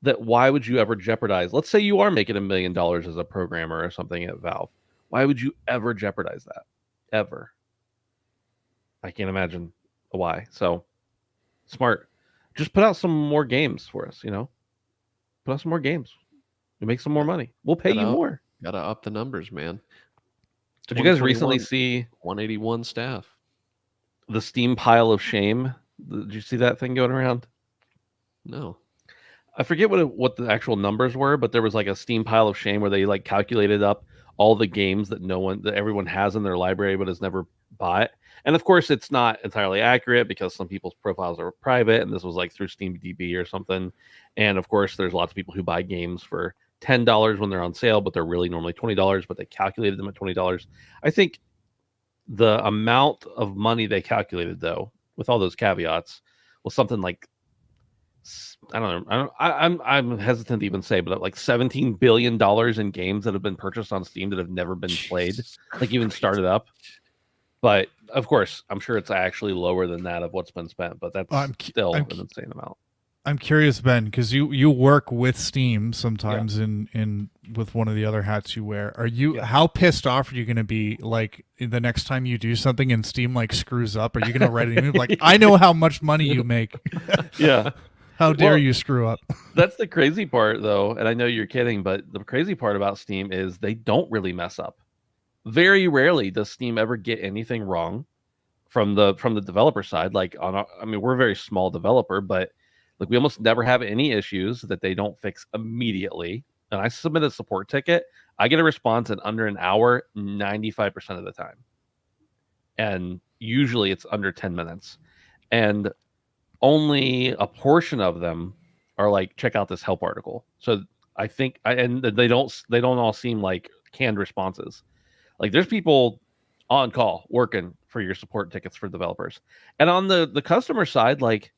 that why would you ever jeopardize? Let's say you are making $1 million as a programmer or something at Valve. Why would you ever jeopardize that? Ever? I can't imagine why. So smart. Just put out some more games for us. Put out some more games. We make some more money. We'll pay you more. Gotta up the numbers, man. Did you guys recently see 181 staff? The Steam pile of shame? Did you see that thing going around? No. I forget what the actual numbers were, but there was like a Steam pile of shame where they like calculated up all the games that everyone has in their library but has never bought. And of course, it's not entirely accurate because some people's profiles are private, and this was like through SteamDB or something. And of course, there's lots of people who buy games for $10 when they're on sale, but they're really normally $20, but they calculated them at $20. I think the amount of money they calculated, though, with all those caveats, was something like, I don't know. I'm hesitant to even say, but like $17 billion in games that have been purchased on Steam that have never been played, like even started up. But of course, I'm sure it's actually lower than that of what's been spent, but that's still an insane amount. I'm curious, Ben, because you work with Steam sometimes in with one of the other hats you wear. Are you how pissed off are you going to be like the next time you do something and Steam like screws up? Are you going to write an email like, I know how much money you make? Yeah. How dare you screw up? That's the crazy part, though, and I know you're kidding, but the crazy part about Steam is they don't really mess up. Very rarely does Steam ever get anything wrong from the developer side. Like we're a very small developer, but like we almost never have any issues that they don't fix immediately. And I submit a support ticket, I get a response in under an hour 95% of the time, and usually it's under 10 minutes, and only a portion of them are like, check out this help article. So I think and they don't all seem like canned responses. Like there's people on call working for your support tickets for developers. And on the customer side, like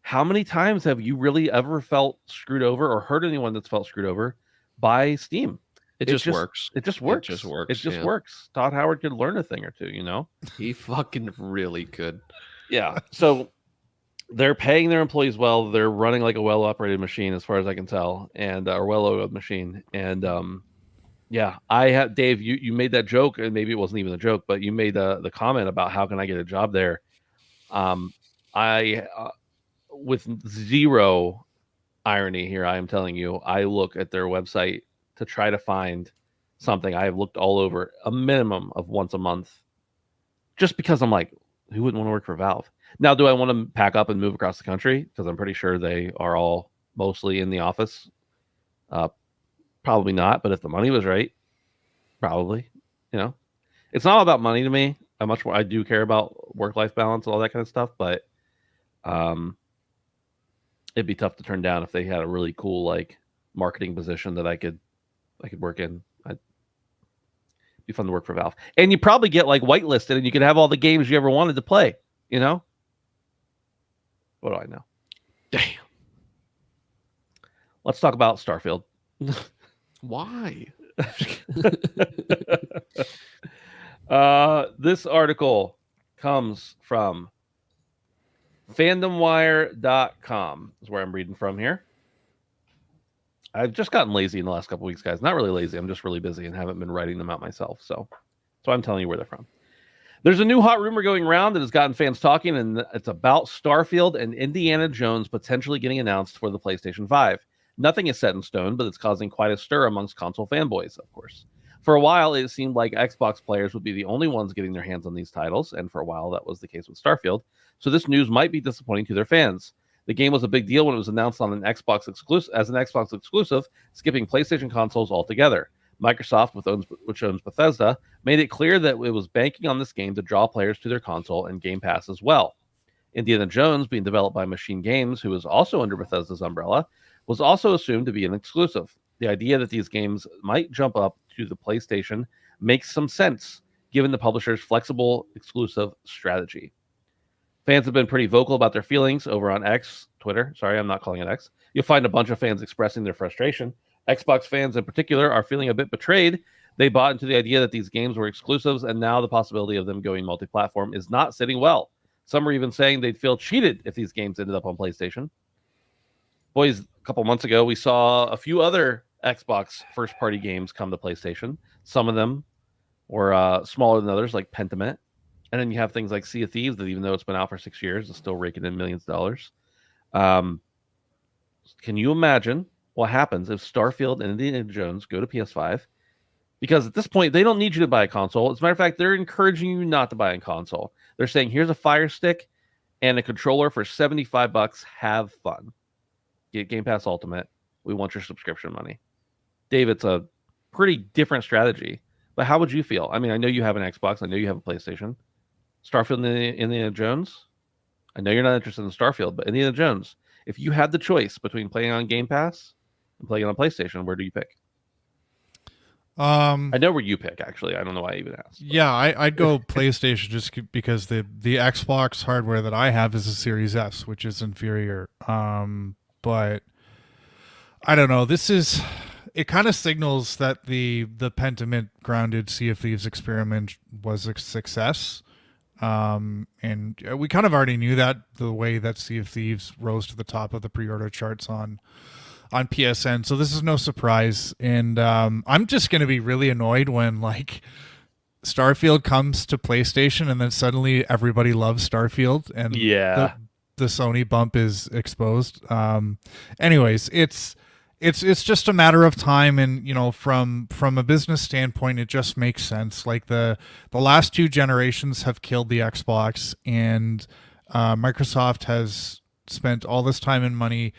how many times have you really ever felt screwed over or heard anyone that's felt screwed over by Steam? It just works. It just It works. just works, It just yeah. works. Todd Howard could learn a thing or two, you know? He fucking really could. Yeah. So they're paying their employees well. They're running like a well-operated machine, as far as I can tell, and or well-oiled machine. And yeah, I have Dave. You made that joke, and maybe it wasn't even a joke, but you made the comment about how can I get a job there. I with zero irony here, I am telling you, I look at their website to try to find something. I have looked all over a minimum of once a month, just because I'm like, who wouldn't want to work for Valve? Now, do I want to pack up and move across the country? Because I'm pretty sure they are all mostly in the office. Probably not, but if the money was right, probably. You know, it's not all about money to me. I do care about work-life balance and all that kind of stuff, but it'd be tough to turn down if they had a really cool like marketing position that I could work in. It'd be fun to work for Valve, and you probably get like whitelisted, and you could have all the games you ever wanted to play. You know, what do I know? Damn. Let's talk about Starfield. Why? This article comes from fandomwire.com is where I'm reading from here. I've just gotten lazy in the last couple weeks, guys. Not really lazy. I'm just really busy and haven't been writing them out myself. So I'm telling you where they're from. There's a new hot rumor going around that has gotten fans talking, and it's about Starfield and Indiana Jones potentially getting announced for the PlayStation 5. Nothing is set in stone, but it's causing quite a stir amongst console fanboys, of course. For a while, it seemed like Xbox players would be the only ones getting their hands on these titles, and for a while that was the case with Starfield. So this news might be disappointing to their fans. The game was a big deal when it was announced on an Xbox exclusive, skipping PlayStation consoles altogether. Microsoft, which owns Bethesda, made it clear that it was banking on this game to draw players to their console and Game Pass as well. Indiana Jones, being developed by Machine Games, who is also under Bethesda's umbrella, was also assumed to be an exclusive. The idea that these games might jump up to the PlayStation makes some sense, given the publisher's flexible exclusive strategy. Fans have been pretty vocal about their feelings over on Twitter. Sorry, I'm not calling it X. You'll find a bunch of fans expressing their frustration. Xbox fans in particular are feeling a bit betrayed. They bought into the idea that these games were exclusives, and now the possibility of them going multi-platform is not sitting well. Some are even saying they'd feel cheated if these games ended up on PlayStation. Boys, a couple months ago, we saw a few other Xbox first-party games come to PlayStation. Some of them were smaller than others, like Pentiment. And then you have things like Sea of Thieves that, even though it's been out for 6 years, is still raking in millions of dollars. Can you imagine what happens if Starfield and Indiana Jones go to PS5? Because at this point, they don't need you to buy a console. As a matter of fact, they're encouraging you not to buy a console. They're saying, here's a Fire Stick and a controller for $75. Have fun. Get Game Pass Ultimate. We want your subscription money. Dave, it's a pretty different strategy. But how would you feel? I mean, I know you have an Xbox. I know you have a PlayStation. Starfield and Indiana Jones? I know you're not interested in Starfield, but Indiana Jones. If you had the choice between playing on Game Pass and playing on PlayStation, where do you pick? I know where you pick, actually. I don't know why I even asked. But. Yeah, I'd go PlayStation just because the Xbox hardware that I have is a Series S, which is inferior. But I don't know. It kind of signals that the Pentiment grounded Sea of Thieves experiment was a success. And we kind of already knew that, the way that Sea of Thieves rose to the top of the pre-order charts on PSN. So this is no surprise. And I'm just going to be really annoyed when like Starfield comes to PlayStation and then suddenly everybody loves Starfield and yeah, the Sony bump is exposed. Anyways, it's just a matter of time, and you know, from a business standpoint, it just makes sense. Like the last two generations have killed the Xbox, and Microsoft has spent all this time and money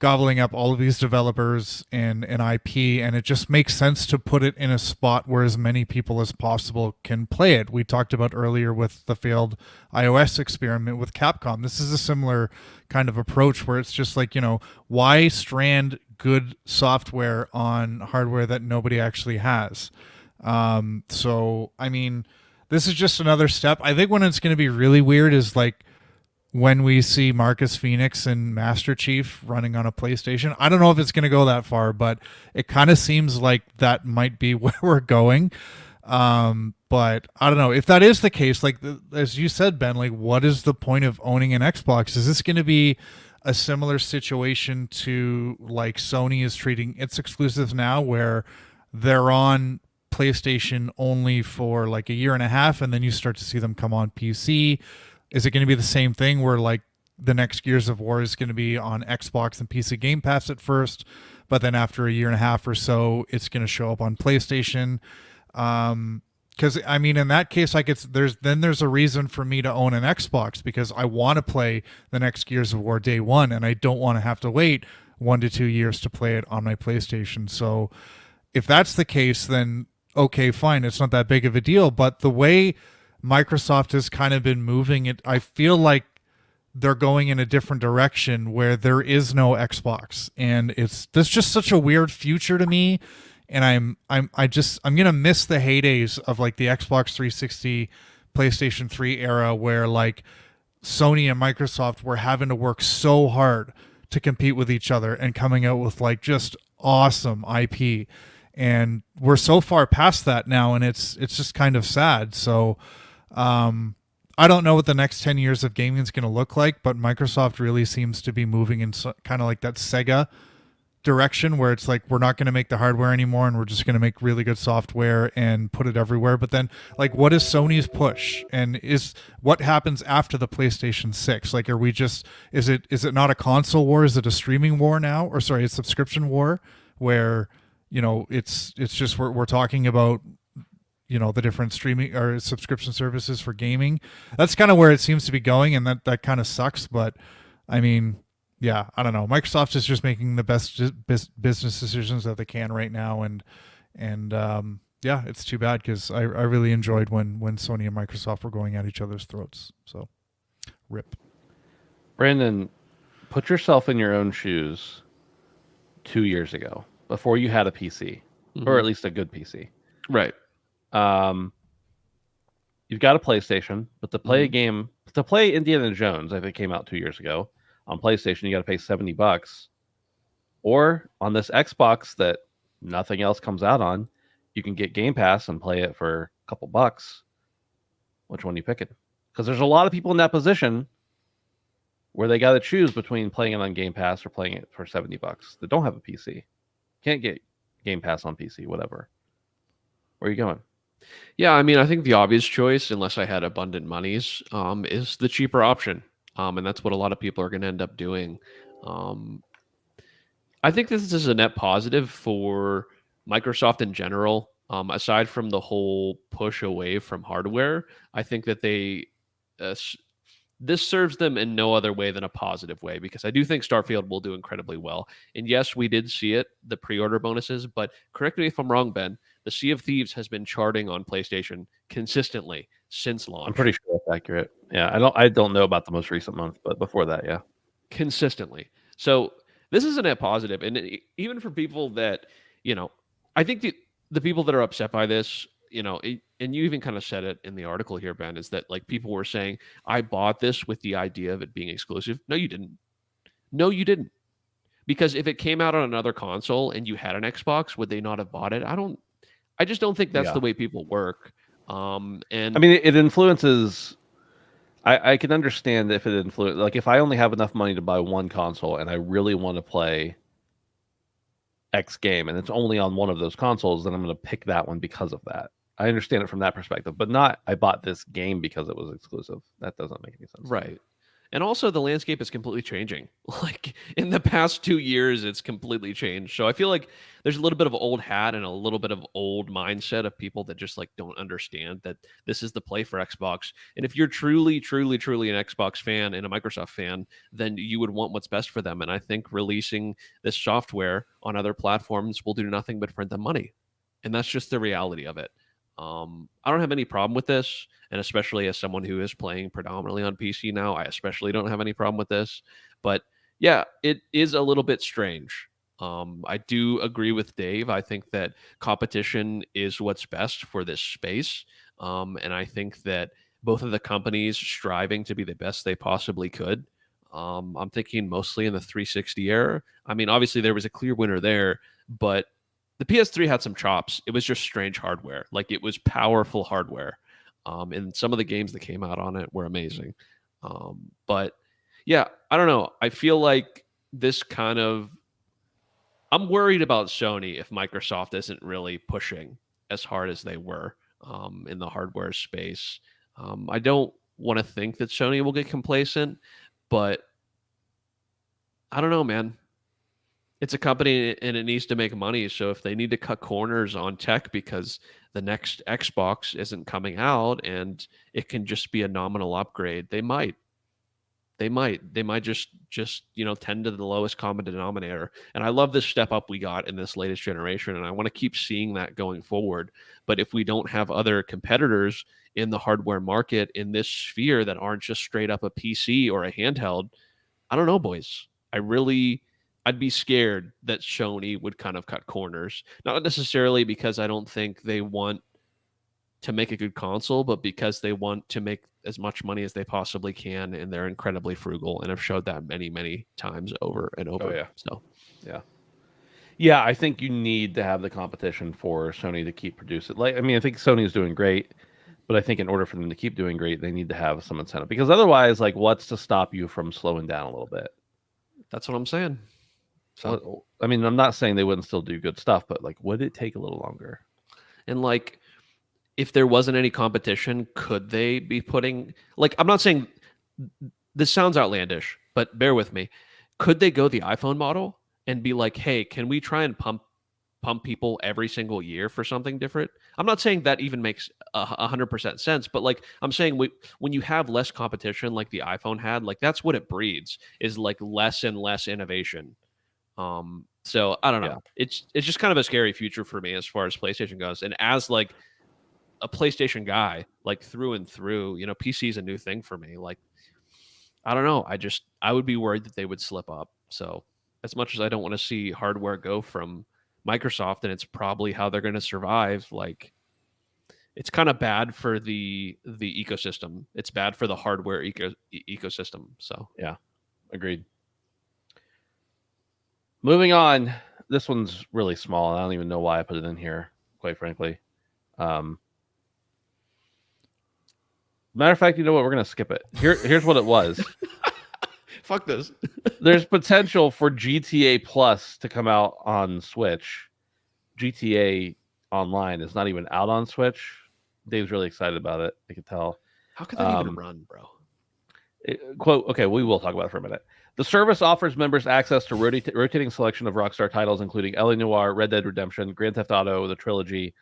gobbling up all of these developers and IP, and it just makes sense to put it in a spot where as many people as possible can play it. We talked about earlier with the failed iOS experiment with Capcom. This is a similar kind of approach where it's just like, you know, why strand good software on hardware that nobody actually has? So, I mean, this is just another step. I think when it's going to be really weird is like when we see Marcus Phoenix and Master Chief running on a PlayStation. I don't know if it's going to go that far, but it kind of seems like that might be where we're going. But I don't know if that is the case. Like as you said, Ben, like what is the point of owning an Xbox? Is this going to be a similar situation to like Sony is treating its exclusives now, where they're on PlayStation only for like a year and a half, and then you start to see them come on PC? Is it going to be the same thing where like the next Gears of War is going to be on Xbox and PC Game Pass at first, but then after a year and a half or so, it's going to show up on PlayStation? Because I mean, in that case, like there's a reason for me to own an Xbox, because I want to play the next Gears of War day one, and I don't want to have to wait 1 to 2 years to play it on my PlayStation. So if that's the case, then okay, fine, it's not that big of a deal. But the way Microsoft has kind of been moving it, I feel like they're going in a different direction where there is no Xbox, and that's just such a weird future to me. And I'm gonna miss the heydays of like the Xbox 360, PlayStation 3 era, where like Sony and Microsoft were having to work so hard to compete with each other and coming out with like just awesome IP. And we're so far past that now, and it's just kind of sad. So I don't know what the next 10 years of gaming is going to look like, but Microsoft really seems to be moving in kind of like that Sega direction, where it's like we're not going to make the hardware anymore, and we're just going to make really good software and put it everywhere. But then like what is Sony's push, and is what happens after the PlayStation 6? Like are we just, is it not a console war, is it a streaming war now, or sorry, a subscription war, where you know it's just we're talking about, you know, the different streaming or subscription services for gaming? That's kind of where it seems to be going, and that kind of sucks. But I mean, yeah, I don't know. Microsoft is just making the best business decisions that they can right now, and yeah, it's too bad, because I really enjoyed when Sony and Microsoft were going at each other's throats. So, rip. Brandon, put yourself in your own shoes 2 years ago, before you had a PC, or at least a good PC. Right. You've got a PlayStation, but to play a game, to play Indiana Jones, I think came out 2 years ago on PlayStation, you got to pay $70. Or on this Xbox that nothing else comes out on, you can get Game Pass and play it for a couple bucks. Which one are you picking? Because there's a lot of people in that position where they got to choose between playing it on Game Pass or playing it for $70 that don't have a PC. Can't get Game Pass on PC, whatever. Where are you going? Yeah, I mean, I think the obvious choice, unless I had abundant monies, is the cheaper option. And that's what a lot of people are going to end up doing. I think this is a net positive for Microsoft in general. Aside from the whole push away from hardware, I think that this serves them in no other way than a positive way, because I do think Starfield will do incredibly well. And yes, we did see it, the pre-order bonuses, but correct me if I'm wrong, Ben, the Sea of Thieves has been charting on PlayStation consistently since launch. I'm pretty sure that's accurate. Yeah, I don't know about the most recent month, but before that, yeah. Consistently. So this is a net positive. And even for people that, you know, I think the people that are upset by this, you know, and you even kind of said it in the article here, Ben, is that like people were saying, I bought this with the idea of it being exclusive. No, you didn't. No, you didn't. Because if it came out on another console and you had an Xbox, would they not have bought it? I just don't think that's the way people work. And I mean, it influences. I can understand if it influences. Like, if I only have enough money to buy one console and I really want to play X game and it's only on one of those consoles, then I'm going to pick that one because of that. I understand it from that perspective, but not I bought this game because it was exclusive. That doesn't make any sense. Right. And also the landscape is completely changing. Like in the past 2 years, it's completely changed. So I feel like there's a little bit of old hat and a little bit of old mindset of people that just like don't understand that this is the play for Xbox. And if you're truly, truly, truly an Xbox fan and a Microsoft fan, then you would want what's best for them. And I think releasing this software on other platforms will do nothing but print them money. And that's just the reality of it. I don't have any problem with this, and especially as someone who is playing predominantly on PC now, I especially don't have any problem with this. But yeah, it is a little bit strange. I do agree with Dave. I think that competition is what's best for this space, and I think that both of the companies striving to be the best they possibly could. I'm thinking mostly in the 360 era. I mean, obviously there was a clear winner there, but the PS3 had some chops. It was just strange hardware. Like it was powerful hardware. And some of the games that came out on it were amazing. But yeah, I don't know. I feel like this kind of I'm worried about Sony if Microsoft isn't really pushing as hard as they were in the hardware space. I don't want to think that Sony will get complacent, but I don't know, man. It's a company and it needs to make money. So if they need to cut corners on tech because the next Xbox isn't coming out and it can just be a nominal upgrade, they might. They might just tend to the lowest common denominator. And I love this step up we got in this latest generation, and I want to keep seeing that going forward. But if we don't have other competitors in the hardware market in this sphere that aren't just straight up a PC or a handheld, I don't know, boys. I'd be scared that Sony would kind of cut corners. Not necessarily because I don't think they want to make a good console, but because they want to make as much money as they possibly can, and they're incredibly frugal and have showed that many, many times over and over. Oh, yeah. So Yeah, I think you need to have the competition for Sony to keep producing. Like, I mean, I think Sony is doing great, but I think in order for them to keep doing great, they need to have some incentive because otherwise, like, what's to stop you from slowing down a little bit? that's what I'm saying. So, I mean, I'm not saying they wouldn't still do good stuff, but like, would it take a little longer? And like, if there wasn't any competition, could they be putting like? I'm not saying this sounds outlandish, but bear with me. Could they go the iPhone model and be like, hey, can we try and pump people every single year for something different? I'm not saying that even makes 100% sense, but like I'm saying when you have less competition like the iPhone had, like that's what it breeds is like less and less innovation. So I don't know. Yeah. It's just kind of a scary future for me as far as PlayStation goes. And as like a PlayStation guy, like through and through, PC is a new thing for me. Like, I don't know. I would be worried that they would slip up. So as much as I don't want to see hardware go from Microsoft, and it's probably how they're going to survive, like it's kind of bad for the ecosystem. It's bad for the hardware ecosystem. So yeah, agreed. Moving on, this one's really small. And I don't even know why I put it in here, quite frankly. Matter of fact, you know what? We're gonna skip it. Here's what it was. Fuck this. There's potential for GTA Plus to come out on Switch. GTA Online is not even out on Switch. Dave's really excited about it. I can tell. How could that even run, bro? Quote, okay, we will talk about it for a minute. The service offers members access to rotating selection of Rockstar titles, including L.A. Noire, Red Dead Redemption, Grand Theft Auto, the trilogy,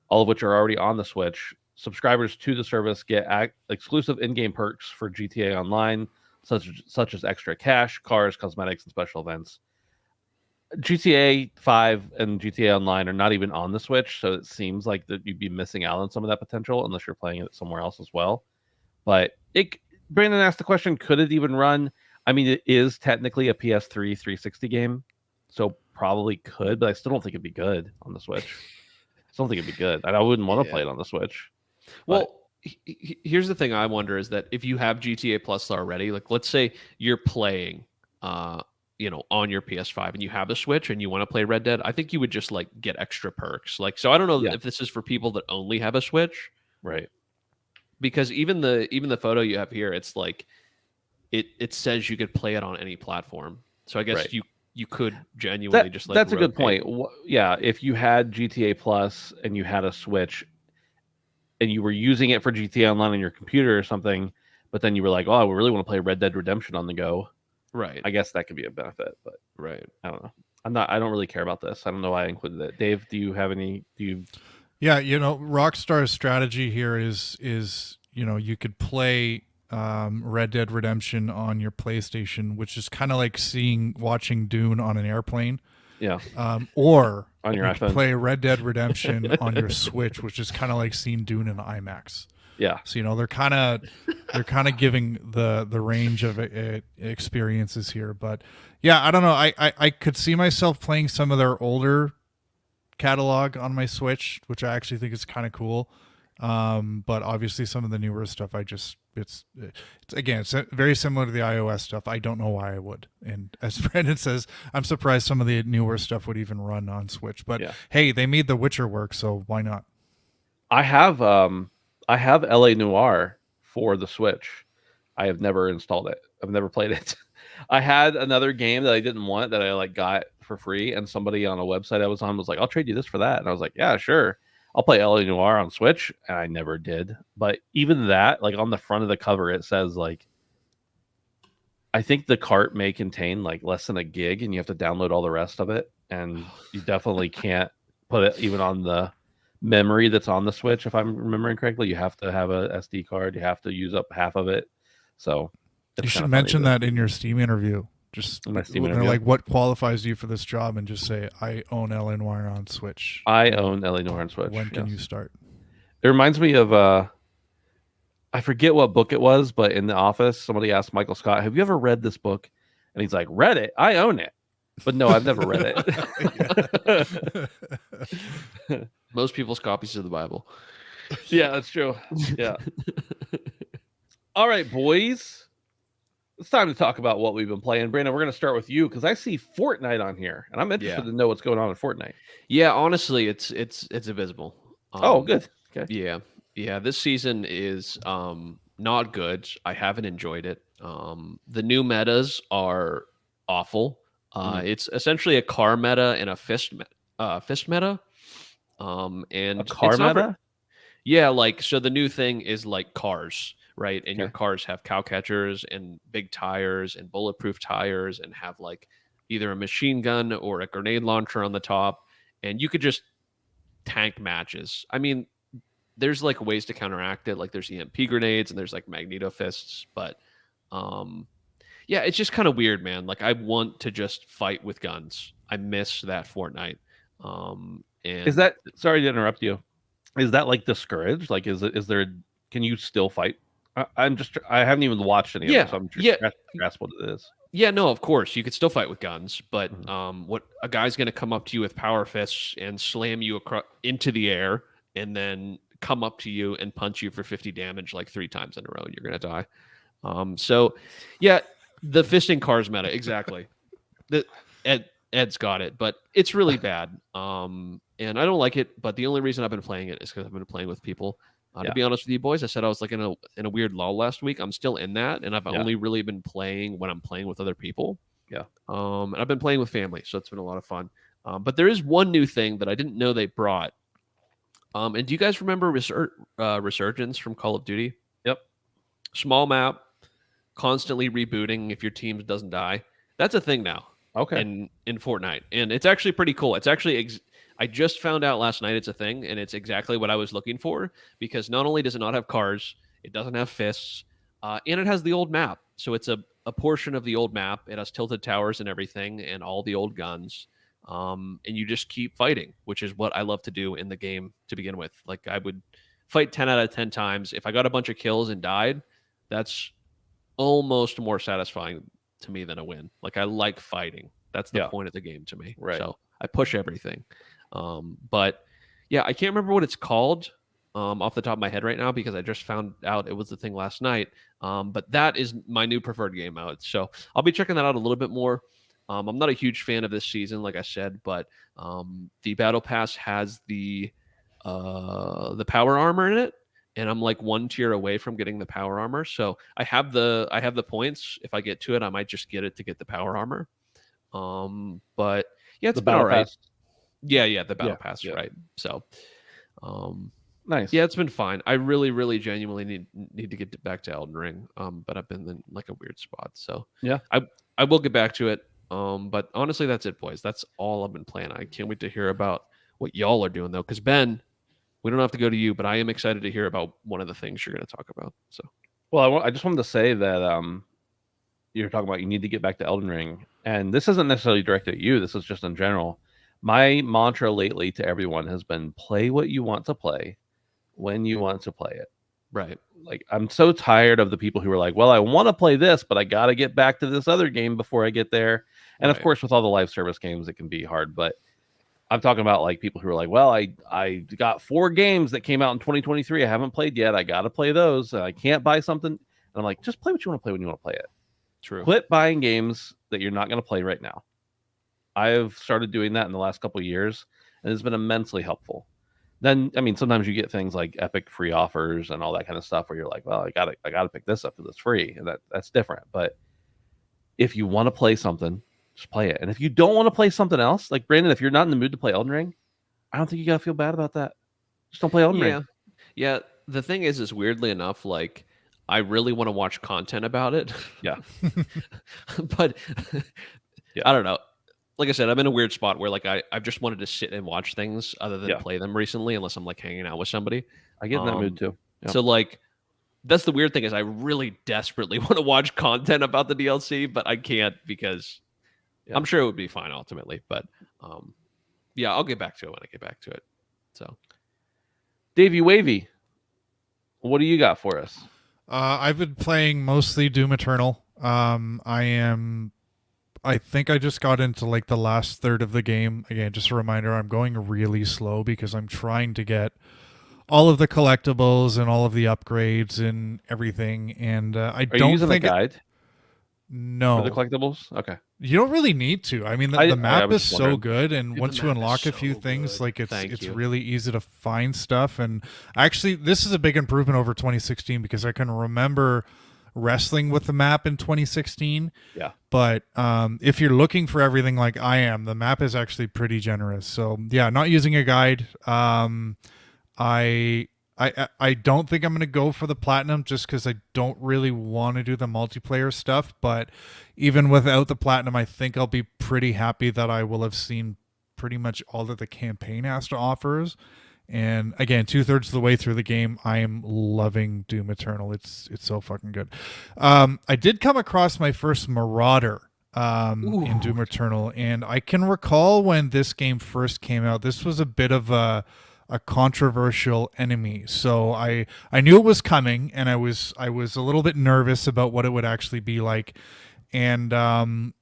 all of which are already on the Switch. Subscribers to the service get exclusive in-game perks for GTA Online, such as extra cash, cars, cosmetics, and special events. GTA 5 and GTA Online are not even on the Switch, so it seems like that you'd be missing out on some of that potential unless you're playing it somewhere else as well. But Brandon asked the question, could it even run? I mean, it is technically a PS3 360 game, so probably could, but I still don't think it'd be good on the Switch. I still don't think it'd be good. I wouldn't want to play it on the Switch. Well, here's the thing I wonder is that if you have GTA Plus already, like let's say you're playing on your PS5 and you have a Switch and you want to play Red Dead, I think you would just like get extra perks. Like, so I don't know if this is for people that only have a Switch. Right. Because even the photo you have here, it's like it says you could play it on any platform. So I guess you could genuinely just like that's a good point. Yeah, if you had GTA Plus and you had a Switch and you were using it for GTA Online on your computer or something, but then you were like, oh, we really want to play Red Dead Redemption on the go. Right. I guess that could be a benefit, but right. I don't know. I don't really care about this. I don't know why I included it. Dave, do you have any? Yeah, Rockstar's strategy here is you could play Red Dead Redemption on your PlayStation, which is kind of like watching Dune on an airplane. Yeah. Or on your iPhone. Play Red Dead Redemption on your Switch, which is kind of like seeing Dune in IMAX. Yeah. So they're kind of giving the range of experiences here, but yeah, I don't know. I could see myself playing some of their older catalog on my Switch, which I actually think is kind of cool. But obviously some of the newer stuff, it's again, it's very similar to the iOS stuff. I don't know why I would. And as Brandon says, I'm surprised some of the newer stuff would even run on Switch. But Yeah. hey, they made The Witcher work, so why not? I have LA Noir for the Switch. I have never installed it. I've never played it. I had another game that I didn't want that I like got for free, and somebody on a website I was on was like, "I'll trade you this for that," and I was like, "Yeah, sure." I'll play LA Noir on Switch, and I never did. But even that, like on the front of the cover, it says like, I think the cart may contain like less than a gig, and you have to download all the rest of it, and you definitely can't put it even on the memory that's on the Switch. If I'm remembering correctly, you have to have a SD card. You have to use up half of it. So You should mention that in your Steam interview. Just In my Steam they're interview? like, what qualifies you for this job, and just say, I own LA Noir on Switch. I own LA Noir on Switch. When can yes. you start? It reminds me of I forget what book it was, but in The Office, somebody asked Michael Scott, "Have you ever read this book?" And he's like, "Read it? I own it." But no, I've never read it. Most people's copies of the Bible. Yeah, that's true. Yeah. All right, boys. It's time to talk about what we've been playing. Brandon, we're going to start with you because I see Fortnite on here, and I'm interested to know what's going on in Fortnite. Yeah, honestly, it's abysmal. Oh, good. Okay. Yeah. This season is not good. I haven't enjoyed it. The new metas are awful. It's essentially a car meta and a fist meta. And A car it's not meta? Yeah, like so the new thing is like cars, right? And your Okay. cars have cow catchers and big tires and bulletproof tires and have like either a machine gun or a grenade launcher on the top. And you could just tank matches. I mean, there's like ways to counteract it. Like there's EMP grenades and there's like magneto fists, but yeah, it's just kind of weird, man. Like I want to just fight with guns. I miss that Fortnite. And Is that, sorry to interrupt you, is that like discouraged? Like, is there, can you still fight? I haven't even watched any of it, so I'm just trying to grasp what it is. Yeah, no, of course you could still fight with guns, but Mhm. what a guy's going to come up to you with power fists and slam you into the air, and then come up to you and punch you for 50 damage like 3 times in a row, and you're going to die. So, yeah, the fisting cars meta exactly. Ed's got it, but it's really bad. And I don't like it. But the only reason I've been playing it is because I've been playing with people. To be honest with you boys, I said I was like in a weird lull last week. I'm still in that, and I've only really been playing when I'm playing with other people. Yeah. And I've been playing with family, so it's been a lot of fun. But there is one new thing that I didn't know they brought. And do you guys remember Resurgence from Call of Duty? Yep. Small map, constantly rebooting if your team doesn't die. That's a thing now. Okay. In Fortnite, and it's actually pretty cool. It's actually I just found out last night it's a thing, and it's exactly what I was looking for, because not only does it not have cars, it doesn't have fists, and it has the old map. So it's a portion of the old map. It has tilted towers and everything, and all the old guns. And you just keep fighting, which is what I love to do in the game to begin with. Like I would fight 10 out of 10 times. If I got a bunch of kills and died, that's almost more satisfying to me than a win. Like I like fighting. That's the point of the game to me. Right. So I push everything. But yeah, I can't remember what it's called off the top of my head right now, because I just found out it was the thing last night. But that is my new preferred game out. So I'll be checking that out a little bit more. I'm not a huge fan of this season, like I said, but the battle pass has the power armor in it, and I'm like 1 tier away from getting the power armor. So I have the points. If I get to it, I might just get it to get the power armor. But yeah, it's been all right. Yeah, the battle pass, right? So, nice. Yeah, it's been fine. I really, really, genuinely need to get back to Elden Ring. But I've been in like a weird spot. So yeah, I will get back to it. But honestly, that's it, boys. That's all I've been playing. I can't wait to hear about what y'all are doing though, because Ben, we don't have to go to you, but I am excited to hear about one of the things you're going to talk about. So, well, I just wanted to say that you're talking about you need to get back to Elden Ring, and this isn't necessarily directed at you. This is just in general. My mantra lately to everyone has been: play what you want to play, when you want to play it. Right. Like I'm so tired of the people who are like, well, I want to play this, but I got to get back to this other game before I get there. And of course, with all the live service games, it can be hard. But I'm talking about like people who are like, well, I got 4 games that came out in 2023 I haven't played yet. I got to play those. I can't buy something. And I'm like, just play what you want to play when you want to play it. True. Quit buying games that you're not going to play right now. I've started doing that in the last couple of years, and it's been immensely helpful. Then, I mean, sometimes you get things like epic free offers and all that kind of stuff where you're like, well, I gotta pick this up because it's free, and that's different. But if you want to play something, just play it. And if you don't want to play something else, like Brandon, if you're not in the mood to play Elden Ring, I don't think you gotta feel bad about that. Just don't play Elden Ring. Yeah. The thing is weirdly enough, like I really want to watch content about it. Yeah. But Yeah. I don't know. Like I said, I'm in a weird spot where like I've just wanted to sit and watch things other than Yeah. play them recently, unless I'm like hanging out with somebody. I get in that mood too. Yeah. So like that's the weird thing is I really desperately want to watch content about the DLC, but I can't because I'm sure it would be fine ultimately. But yeah, I'll get back to it when I get back to it. So Davey Wavy, what do you got for us? I've been playing mostly Doom Eternal. I think I just got into like the last third of the game. Again, just a reminder, I'm going really slow because I'm trying to get all of the collectibles and all of the upgrades and everything. And I Are don't you using think the guide no, for the collectibles? Okay. you don't really need to. I mean, the I map was is just so wondering. good, and Dude, the once you map is unlock a few so things, good. like Thank it's you. really easy to find stuff. And actually, this is a big improvement over 2016 because I can remember wrestling with the map in 2016. Yeah. But if you're looking for everything like I am, the map is actually pretty generous. So yeah, not using a guide. I don't think I'm going to go for the platinum just because I don't really want to do the multiplayer stuff. But even without the platinum, I think I'll be pretty happy that I will have seen pretty much all that the campaign has to offer. And again, 2/3 of the way through the game, I am loving Doom Eternal. It's so fucking good. I did come across my first Marauder in Doom Eternal, and I can recall when this game first came out, this was a bit of a controversial enemy. So I knew it was coming, and I was a little bit nervous about what it would actually be like. And I'm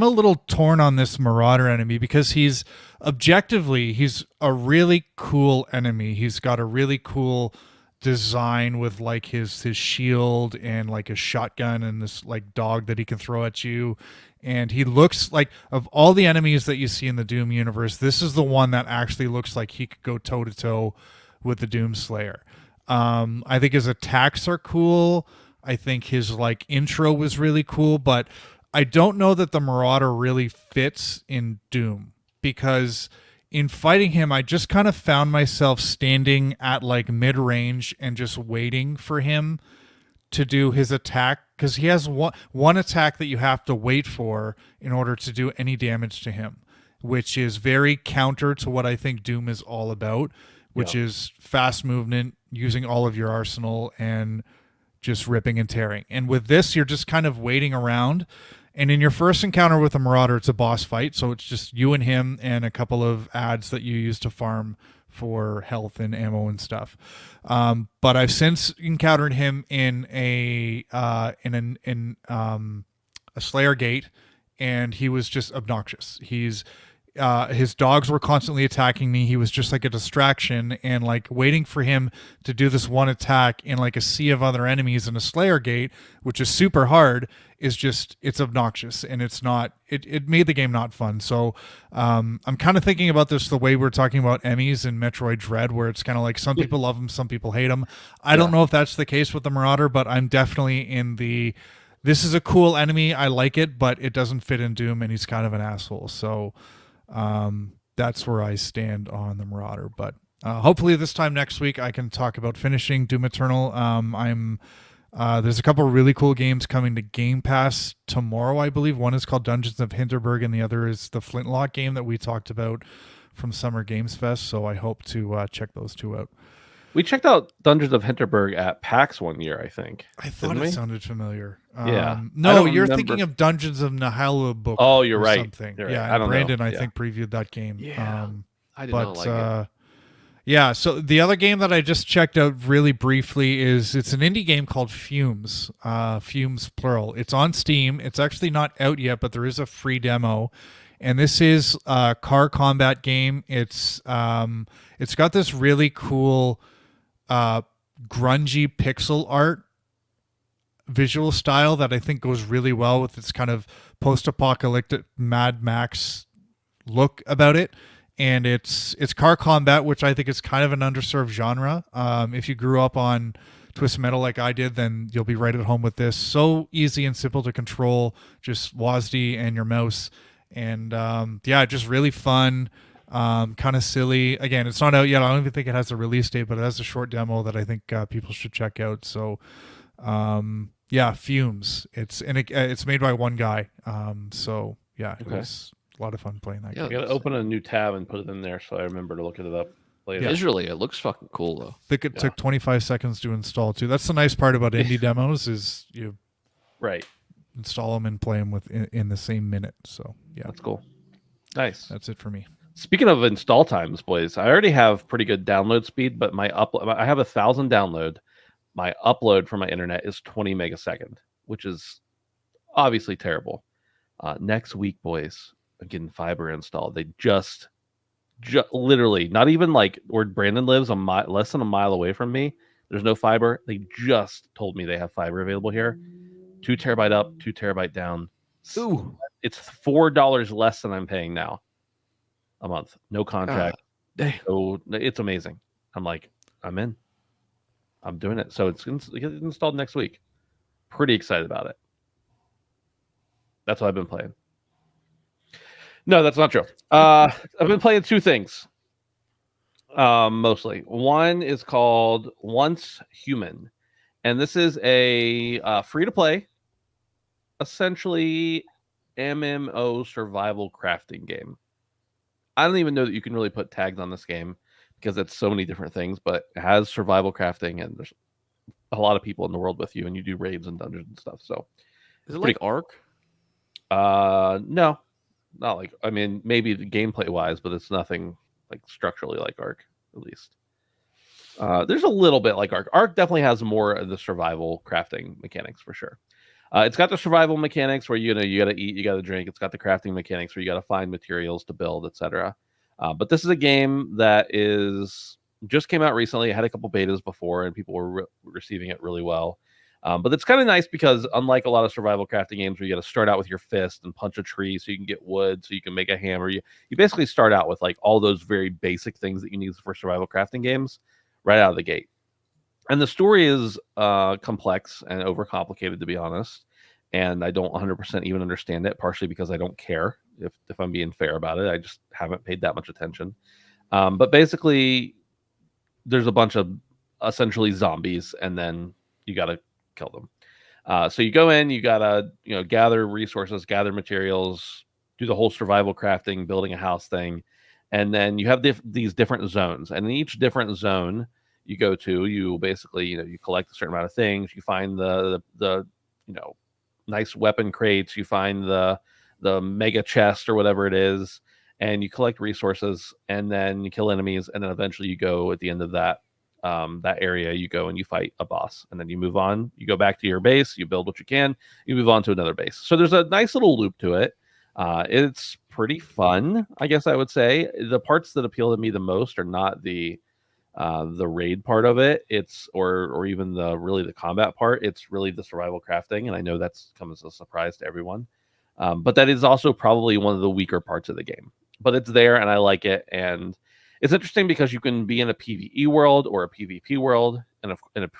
a little torn on this Marauder enemy because he's a really cool enemy. He's got a really cool design with like his shield and like a shotgun and this like dog that he can throw at you. And he looks like, of all the enemies that you see in the Doom universe, this is the one that actually looks like he could go toe to toe with the Doom Slayer. I think his attacks are cool. I think his like intro was really cool, but I don't know that the Marauder really fits in Doom because in fighting him, I just kind of found myself standing at like mid-range and just waiting for him to do his attack because he has one attack that you have to wait for in order to do any damage to him, which is very counter to what I think Doom is all about, which is fast movement, using all of your arsenal and just ripping and tearing. And with this, you're just kind of waiting around. And in your first encounter with a Marauder, it's a boss fight. So it's just you and him and a couple of ads that you use to farm for health and ammo and stuff. But I've since encountered him in a Slayer gate, and he was just obnoxious. His dogs were constantly attacking me. He was just like a distraction, and like waiting for him to do this one attack in like a sea of other enemies in a Slayer gate, which is super hard, it's obnoxious, and it made the game not fun. So I'm kind of thinking about this the way we're talking about Emmys in Metroid Dread, where it's kind of like some people love them, some people hate them. I don't know if that's the case with the Marauder, but I'm definitely in the this is a cool enemy, I like it, but it doesn't fit in Doom, and he's kind of an asshole. So that's where I stand on the Marauder. But hopefully this time next week I can talk about finishing Doom Eternal. There's a couple of really cool games coming to Game Pass tomorrow, I believe. One is called Dungeons of Hinterberg, and the other is the Flintlock game that we talked about from Summer Games Fest. So I hope to check those two out. We checked out Dungeons of Hinterberg at PAX one year, I think. I thought it sounded familiar. Yeah. No, you're thinking of Dungeons of Nahalabuk. Oh, you're right. Something. You're right. Yeah, I don't Brandon, know. I Yeah. think, previewed that game. Yeah. I did but not like it. yeah, so the other game that I just checked out really briefly it's an indie game called Fumes. Fumes plural. It's on Steam. It's actually not out yet, but there is a free demo. and this is a car combat game. It's got this really cool grungy pixel art visual style that I think goes really well with its kind of post-apocalyptic Mad Max look about it. And it's car combat, which I think is kind of an underserved genre. If you grew up on Twisted Metal like I did, then you'll be right at home with this. So easy and simple to control, just WASD and your mouse. And yeah, just really fun, kind of silly. Again, it's not out yet. I don't even think it has a release date, but it has a short demo that I think people should check out. So yeah, Fumes. It's made by one guy. So yeah, it was a lot of fun playing that Yeah, I game. gotta open a new tab and put it in there so I remember to look it up later. Visually, it looks fucking cool though. I think it took 25 seconds to install too. That's the nice part about indie demos is you Right. install them and play them in the same minute. So yeah, That's cool. Nice. that's it for me. Speaking of install times, boys, I already have pretty good download speed, but I have 1,000 download. My upload from my internet is 20 megasecond, which is obviously terrible. Next week, boys, I'm getting fiber installed. They just literally, not even like where Brandon lives, less than a mile away from me. There's no fiber. They just told me they have fiber available here. 2 terabyte up, 2 terabyte down. Ooh, It's $4 less than I'm paying now a month. No contract. dang. So it's amazing. I'm like, I'm in. I'm doing it. So it's installed next week. Pretty excited about it. That's what I've been playing. No, that's not true. I've been playing 2 things. Mostly. One is called Once Human. And this is a free-to-play, essentially MMO survival crafting game. I don't even know that you can really put tags on this game because it's so many different things, but it has survival crafting and there's a lot of people in the world with you and you do raids and dungeons and stuff. So Is it like Ark? no, not like, I mean, maybe the gameplay wise, but it's nothing like structurally like Ark, at least. There's a little bit like Ark. Ark definitely has more of the survival crafting mechanics for sure. It's got the survival mechanics where you got to eat, you got to drink. It's got the crafting mechanics where you got to find materials to build, etc. But this is a game that just came out recently. It had a couple betas before, and people were receiving it really well. But it's kind of nice because unlike a lot of survival crafting games where you got to start out with your fist and punch a tree so you can get wood, so you can make a hammer, you basically start out with like all those very basic things that you need for survival crafting games right out of the gate. And the story is complex and overcomplicated, to be honest. And I don't 100% even understand it, partially because I don't care, if I'm being fair about it. I just haven't paid that much attention. But basically, there's a bunch of essentially zombies, and then you got to kill them. So you go in, you got to gather resources, gather materials, do the whole survival crafting, building a house thing. And then you have these different zones. And in each different zone you go to, you basically, you collect a certain amount of things. You find the nice weapon crates. You find the mega chest or whatever it is, and you collect resources, and then you kill enemies, and then eventually you go at the end of that area, you go and you fight a boss, and then you move on. You go back to your base, you build what you can, you move on to another base. So there's a nice little loop to it. It's pretty fun, I guess I would say. The parts that appeal to me the most are not the raid part of it, or even the combat part. It's really the survival crafting, and I know that's come as a surprise to everyone, but that is also probably one of the weaker parts of the game. But it's there, and I like it, and it's interesting because you can be in a PvE world or a PvP world, and of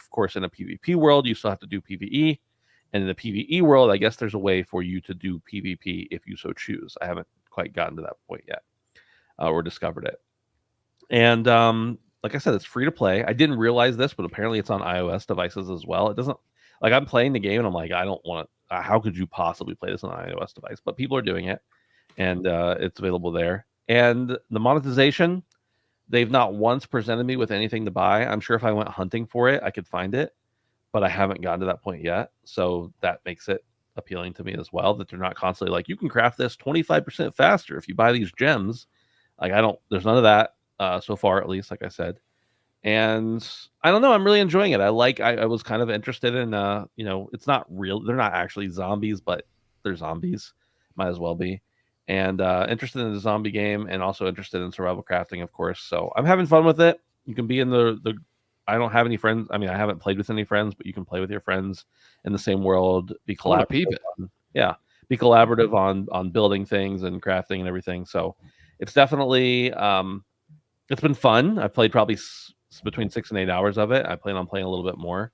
course in a PvP world you still have to do PvE, and in the PvE world I guess there's a way for you to do PvP if you so choose. I haven't quite gotten to that point yet, or discovered it. And like I said, it's free to play. I didn't realize this, but apparently it's on iOS devices as well. It doesn't, like, I'm playing the game and I'm like, I don't want to, how could you possibly play this on an iOS device? But people are doing it, and it's available there. And the monetization, they've not once presented me with anything to buy. I'm sure if I went hunting for it, I could find it, but I haven't gotten to that point yet. So that makes it appealing to me as well, that they're not constantly like, you can craft this 25% faster if you buy these gems. Like, there's none of that. So far, at least, like I said. And I don't know, I'm really enjoying it. I was kind of interested in it's not real, they're not actually zombies, but they're zombies, might as well be. and interested in the zombie game, and also interested in survival crafting, of course. So I'm having fun with it. You can be in the. I don't have any friends. I mean, I haven't played with any friends, but you can play with your friends in the same world. Be I want to peep collaborative. it. Yeah, be collaborative on building things and crafting and everything. So it's definitely it's been fun. I played probably between 6 and 8 hours of it. I plan on playing a little bit more,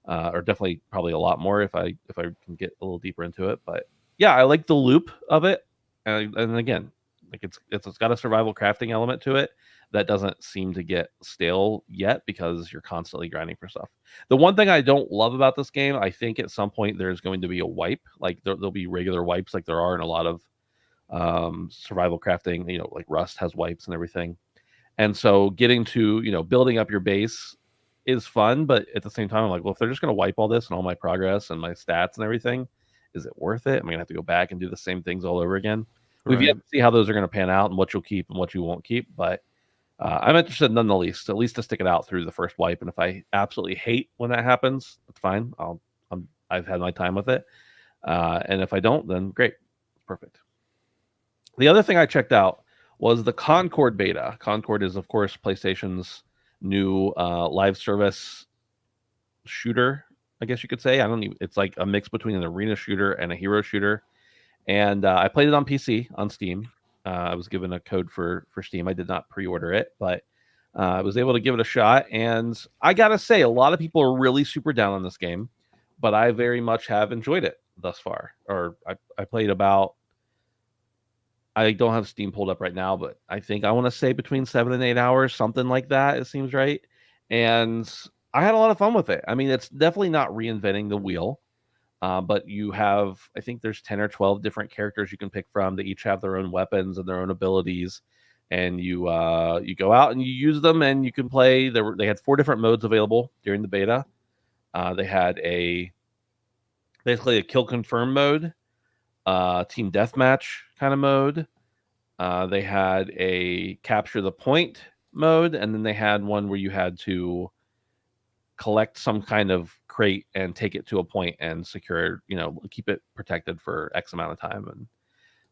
or definitely probably a lot more if I can get a little deeper into it. But yeah, I like the loop of it, and again, like it's got a survival crafting element to it that doesn't seem to get stale yet because you're constantly grinding for stuff. The one thing I don't love about this game, I think at some point there's going to be a wipe. Like there'll be regular wipes, like there are in a lot of survival crafting. You know, like Rust has wipes and everything. And so getting to, building up your base is fun, but at the same time, I'm like, well, if they're just going to wipe all this and all my progress and my stats and everything, is it worth it? Am I going to have to go back and do the same things all over again? We've yet to see how those are going to pan out and what you'll keep and what you won't keep, but I'm interested none the least, at least to stick it out through the first wipe. And if I absolutely hate when that happens, that's fine. I've had my time with it. And if I don't, then great. Perfect. The other thing I checked out was the Concord beta. Concord is, of course, PlayStation's new live service shooter, I guess you could say. It's like a mix between an arena shooter and a hero shooter. And I played it on PC on Steam. I was given a code for Steam. I did not pre-order it, but I was able to give it a shot. And I gotta say, a lot of people are really super down on this game, but I very much have enjoyed it thus far. Or I played about. I don't have Steam pulled up right now, but I think I want to say between 7 and 8 hours, something like that. It seems right. And I had a lot of fun with it. I mean, it's definitely not reinventing the wheel, but you have, I think there's 10 or 12 different characters you can pick from. They each have their own weapons and their own abilities. And you go out and you use them, and you can play. They had 4 different modes available during the beta. They had basically a kill confirm mode, team deathmatch kind of mode. They had a capture the point mode, and then they had one where you had to collect some kind of crate and take it to a point and secure, keep it protected for X amount of time. And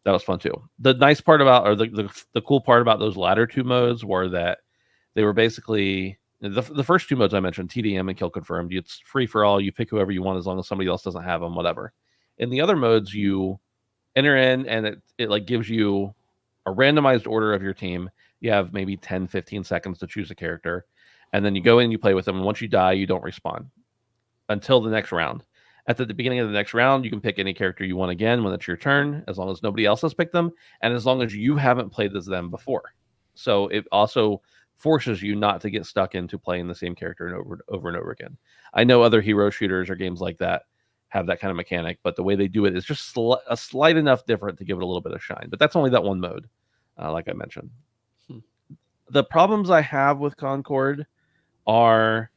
that was fun too. The nice part about, or the cool part about those latter 2 modes were that they were basically the first 2 modes I mentioned, TDM and kill confirmed. It's free for all. You pick whoever you want as long as somebody else doesn't have them, whatever. In the other modes, you enter in and it like gives you a randomized order of your team. You have maybe 10, 15 seconds to choose a character. And then you go in and you play with them. And once you die, you don't respawn until the next round. At the beginning of the next round, you can pick any character you want again when it's your turn, as long as nobody else has picked them, and as long as you haven't played as them before. So it also forces you not to get stuck into playing the same character and over and over again. I know other hero shooters or games like that have that kind of mechanic, but the way they do it is just a slight enough different to give it a little bit of shine. But that's only that one mode, like I mentioned. The problems I have with Concord are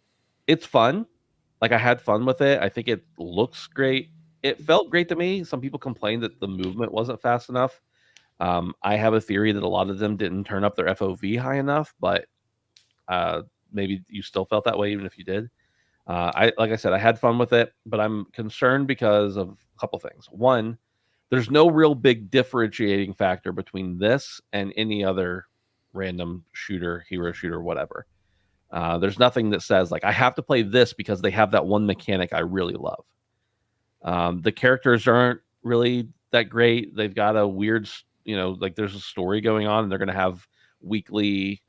it's fun. Like I had fun with it. I think it looks great. It felt great to me. Some people complained that the movement wasn't fast enough. I have a theory that a lot of them didn't turn up their FOV high enough, but maybe you still felt that way even if you did. Like I said, I had fun with it, but I'm concerned because of a couple things. One, there's no real big differentiating factor between this and any other random shooter, hero shooter, whatever. There's nothing that says like I have to play this because they have that one mechanic I really love. The characters aren't really that great. They've got a weird, like there's a story going on, and they're going to have weekly,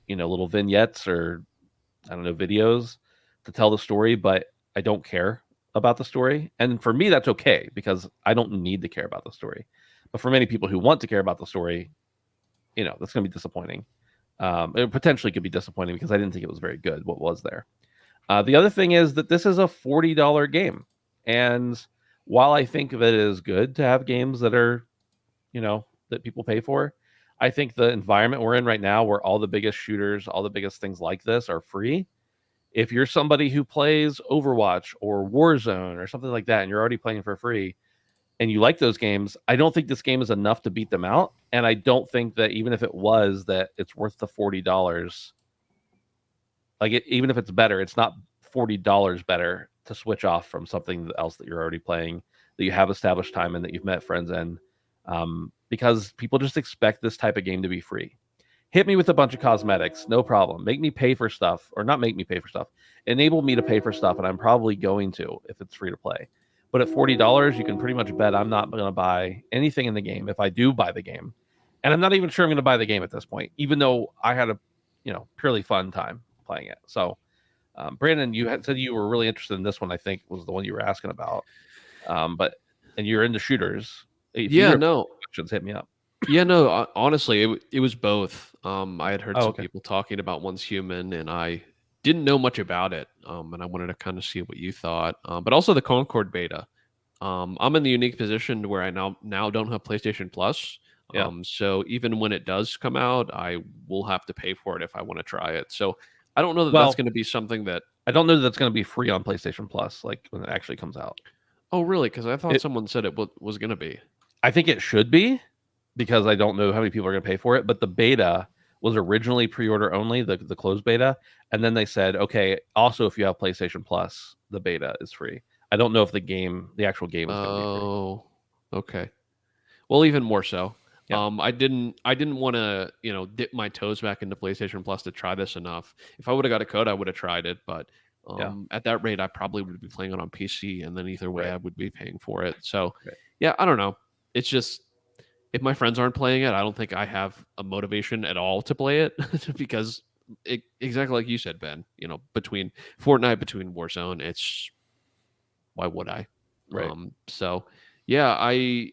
little vignettes or I don't know, videos to tell the story, but I don't care about the story. And for me, that's okay because I don't need to care about the story. But for many people who want to care about the story, that's going to be disappointing. It potentially could be disappointing because I didn't think it was very good what was there. The other thing is that this is a $40 game. And while I think that it is good to have games that are, that people pay for, I think the environment we're in right now where all the biggest shooters, all the biggest things like this are free. If you're somebody who plays Overwatch or Warzone or something like that, and you're already playing for free and you like those games, I don't think this game is enough to beat them out. And I don't think that even if it was, that it's worth the $40. Even if it's better, it's not $40 better to switch off from something else that you're already playing, that you have established time in, that you've met friends in. because people just expect this type of game to be free. Hit me with a bunch of cosmetics, no problem. Make me pay for stuff, or not make me pay for stuff. Enable me to pay for stuff, and I'm probably going to if it's free to play. But at $40, you can pretty much bet I'm not going to buy anything in the game if I do buy the game. And I'm not even sure I'm going to buy the game at this point, even though I had a purely fun time playing it. So, Brandon, you had said you were really interested in this one. I think was the one you were asking about. And you're into shooters. If Yeah, you no. questions, hit me up. Yeah, no, honestly, it was both. I had heard some okay. people talking about Once Human, and I didn't know much about it. And I wanted to kind of see what you thought. But also the Concord beta. I'm in the unique position where I now don't have PlayStation Plus. Yeah. So even when it does come out, I will have to pay for it if I want to try it. So I don't know that Well, that's going to be something that. I don't know that that's going to be free on PlayStation Plus, like when it actually comes out. Oh, really? Because I thought someone said it was going to be. I think it should be, because I don't know how many people are going to pay for it. But the beta was originally pre-order only, the closed beta, and then they said, okay, also if you have PlayStation Plus, the beta is free. I don't know if the actual game is going to be free. Oh, okay. Well, even more so. Yeah. I didn't want to, dip my toes back into PlayStation Plus to try this enough. If I would have got a code, I would have tried it. But at that rate, I probably would be playing it on PC, and then either way, Right. I would be paying for it. So, Right. yeah, I don't know. It's just if my friends aren't playing it, I don't think I have a motivation at all to play it because exactly like you said, Ben. Between Fortnite, between Warzone, it's why would I? Right. So yeah, I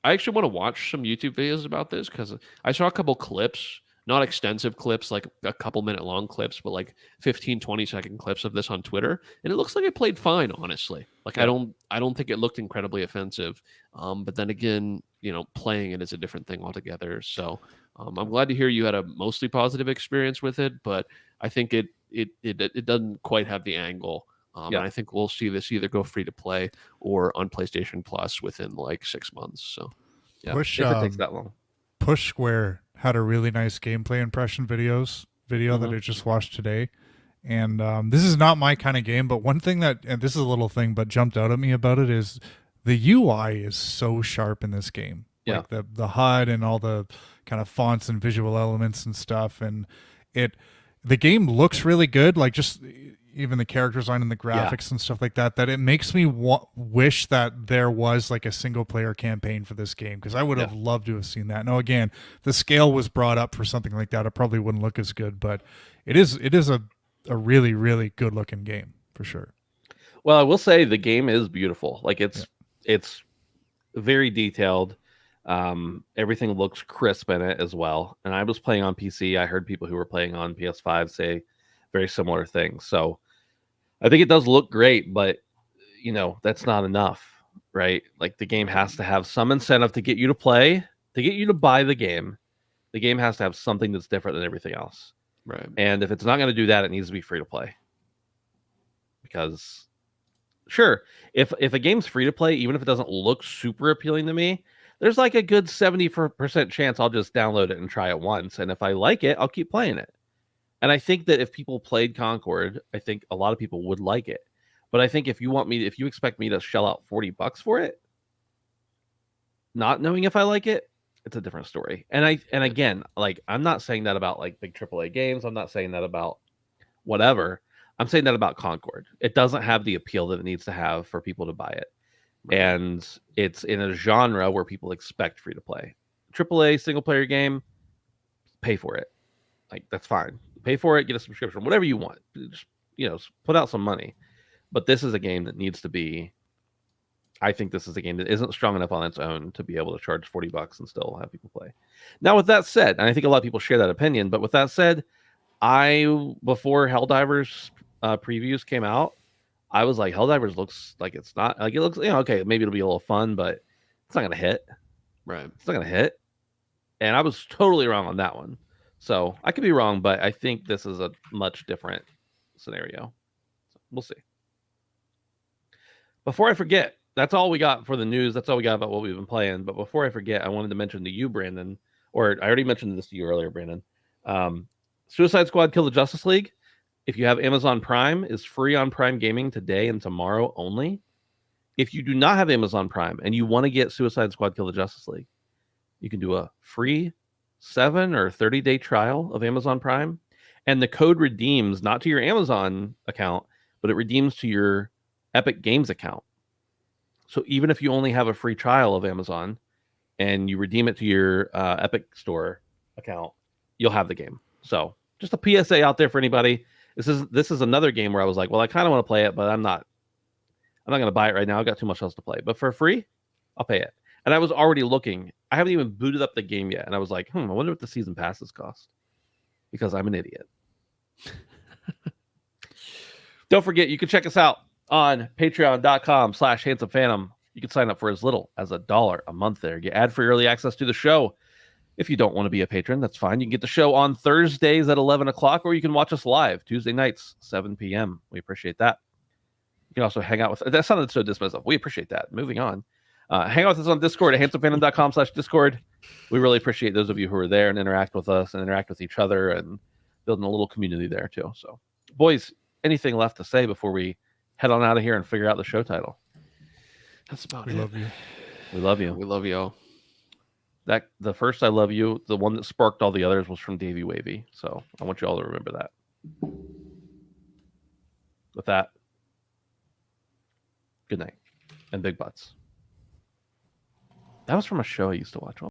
actually want to watch some YouTube videos about this because I saw a couple clips, not extensive clips, like a couple minute long clips, but like 15, 20-second clips of this on Twitter. And it looks like it played fine, honestly. Like Yeah. I don't think it looked incredibly offensive. But then again, playing it is a different thing altogether. So I'm glad to hear you had a mostly positive experience with it, but I think it doesn't quite have the angle. Yeah. And I think we'll see this either go free to play or on PlayStation Plus within like 6 months. So Yeah. Push, If it takes that long. Push Square had a really nice gameplay impression video that I just watched today. And this is not my kind of game, but one thing and this is a little thing, but jumped out at me about it is the UI is so sharp in this game. Yeah. Like the HUD and all the kind of fonts and visual elements and stuff. And the game looks really good. Like just even the character design and the graphics and stuff like that it makes me wish that there was like a single player campaign for this game, because I would have loved to have seen that. Now again, the scale was brought up for something like that, it probably wouldn't look as good, but it is a really, really good looking game for sure. Well, I will say the game is beautiful. Like it's very detailed. Everything looks crisp in it as well. And I was playing on PC. I heard people who were playing on PS5 say very similar things. So I think it does look great, but that's not enough, right? Like the game has to have some incentive to get you to play, to get you to buy the game. The game has to have something that's different than everything else. right. And if it's not going to do that, it needs to be free to play. Because sure, if a game's free to play, even if it doesn't look super appealing to me, there's like a good 70% chance I'll just download it and try it once. And if I like it, I'll keep playing it. And I think that if people played Concord, I think a lot of people would like it. But I think if you expect me to shell out $40 for it, not knowing if I like it, it's a different story. And again, like I'm not saying that about like big AAA games. I'm not saying that about whatever. I'm saying that about Concord. It doesn't have the appeal that it needs to have for people to buy it. Right. And it's in a genre where people expect free to play. AAA single player game, pay for it. Like that's fine. Pay for it, get a subscription, whatever you want. Just put out some money. But this is a game that needs to be. I think this is a game that isn't strong enough on its own to be able to charge $40 and still have people play. Now, with that said, and I think a lot of people share that opinion, but with that said, before Helldivers previews came out, I was like, Helldivers looks like it's not like it looks. Okay, maybe it'll be a little fun, but it's not gonna hit. Right. It's not gonna hit. And I was totally wrong on that one. So I could be wrong, but I think this is a much different scenario. So we'll see. Before I forget, that's all we got for the news. That's all we got about what we've been playing. But before I forget, I wanted to mention to you, Brandon, or I already mentioned this to you earlier, Brandon. Suicide Squad Kill the Justice League, if you have Amazon Prime, is free on Prime Gaming today and tomorrow only. If you do not have Amazon Prime and you want to get Suicide Squad Kill the Justice League, you can do a free 7 or 30-day trial of Amazon Prime, and the code redeems not to your Amazon account, but it redeems to your Epic Games account. So even if you only have a free trial of Amazon and you redeem it to your Epic Store account, you'll have the game. So just a PSA out there for anybody. This is another game where I was like, well, I kind of want to play it, but I'm not going to buy it right now. I've got too much else to play. But for free, I'll pay it. And I was already looking. I haven't even booted up the game yet. And I was like, I wonder what the season passes cost. Because I'm an idiot. Don't forget, you can check us out on patreon.com/handsomephantom. You can sign up for as little as $1 a month there. Get ad-free early access to the show. If you don't want to be a patron, that's fine. You can get the show on Thursdays at 11 o'clock, or you can watch us live Tuesday nights, 7 p.m. We appreciate that. You can also hang out with... That sounded so dismissive. We appreciate that. Moving on. Hang out with us on Discord at handsomephantom.com/Discord. We really appreciate those of you who are there and interact with us and interact with each other and building a little community there too. So, boys, anything left to say before we head on out of here and figure out the show title? That's about We it. love you. We love you. We love y'all. That the first "I love you," the one that sparked all the others, was from Davey Wavy. So I want you all to remember that. With that, good night and big butts. That was from a show I used to watch.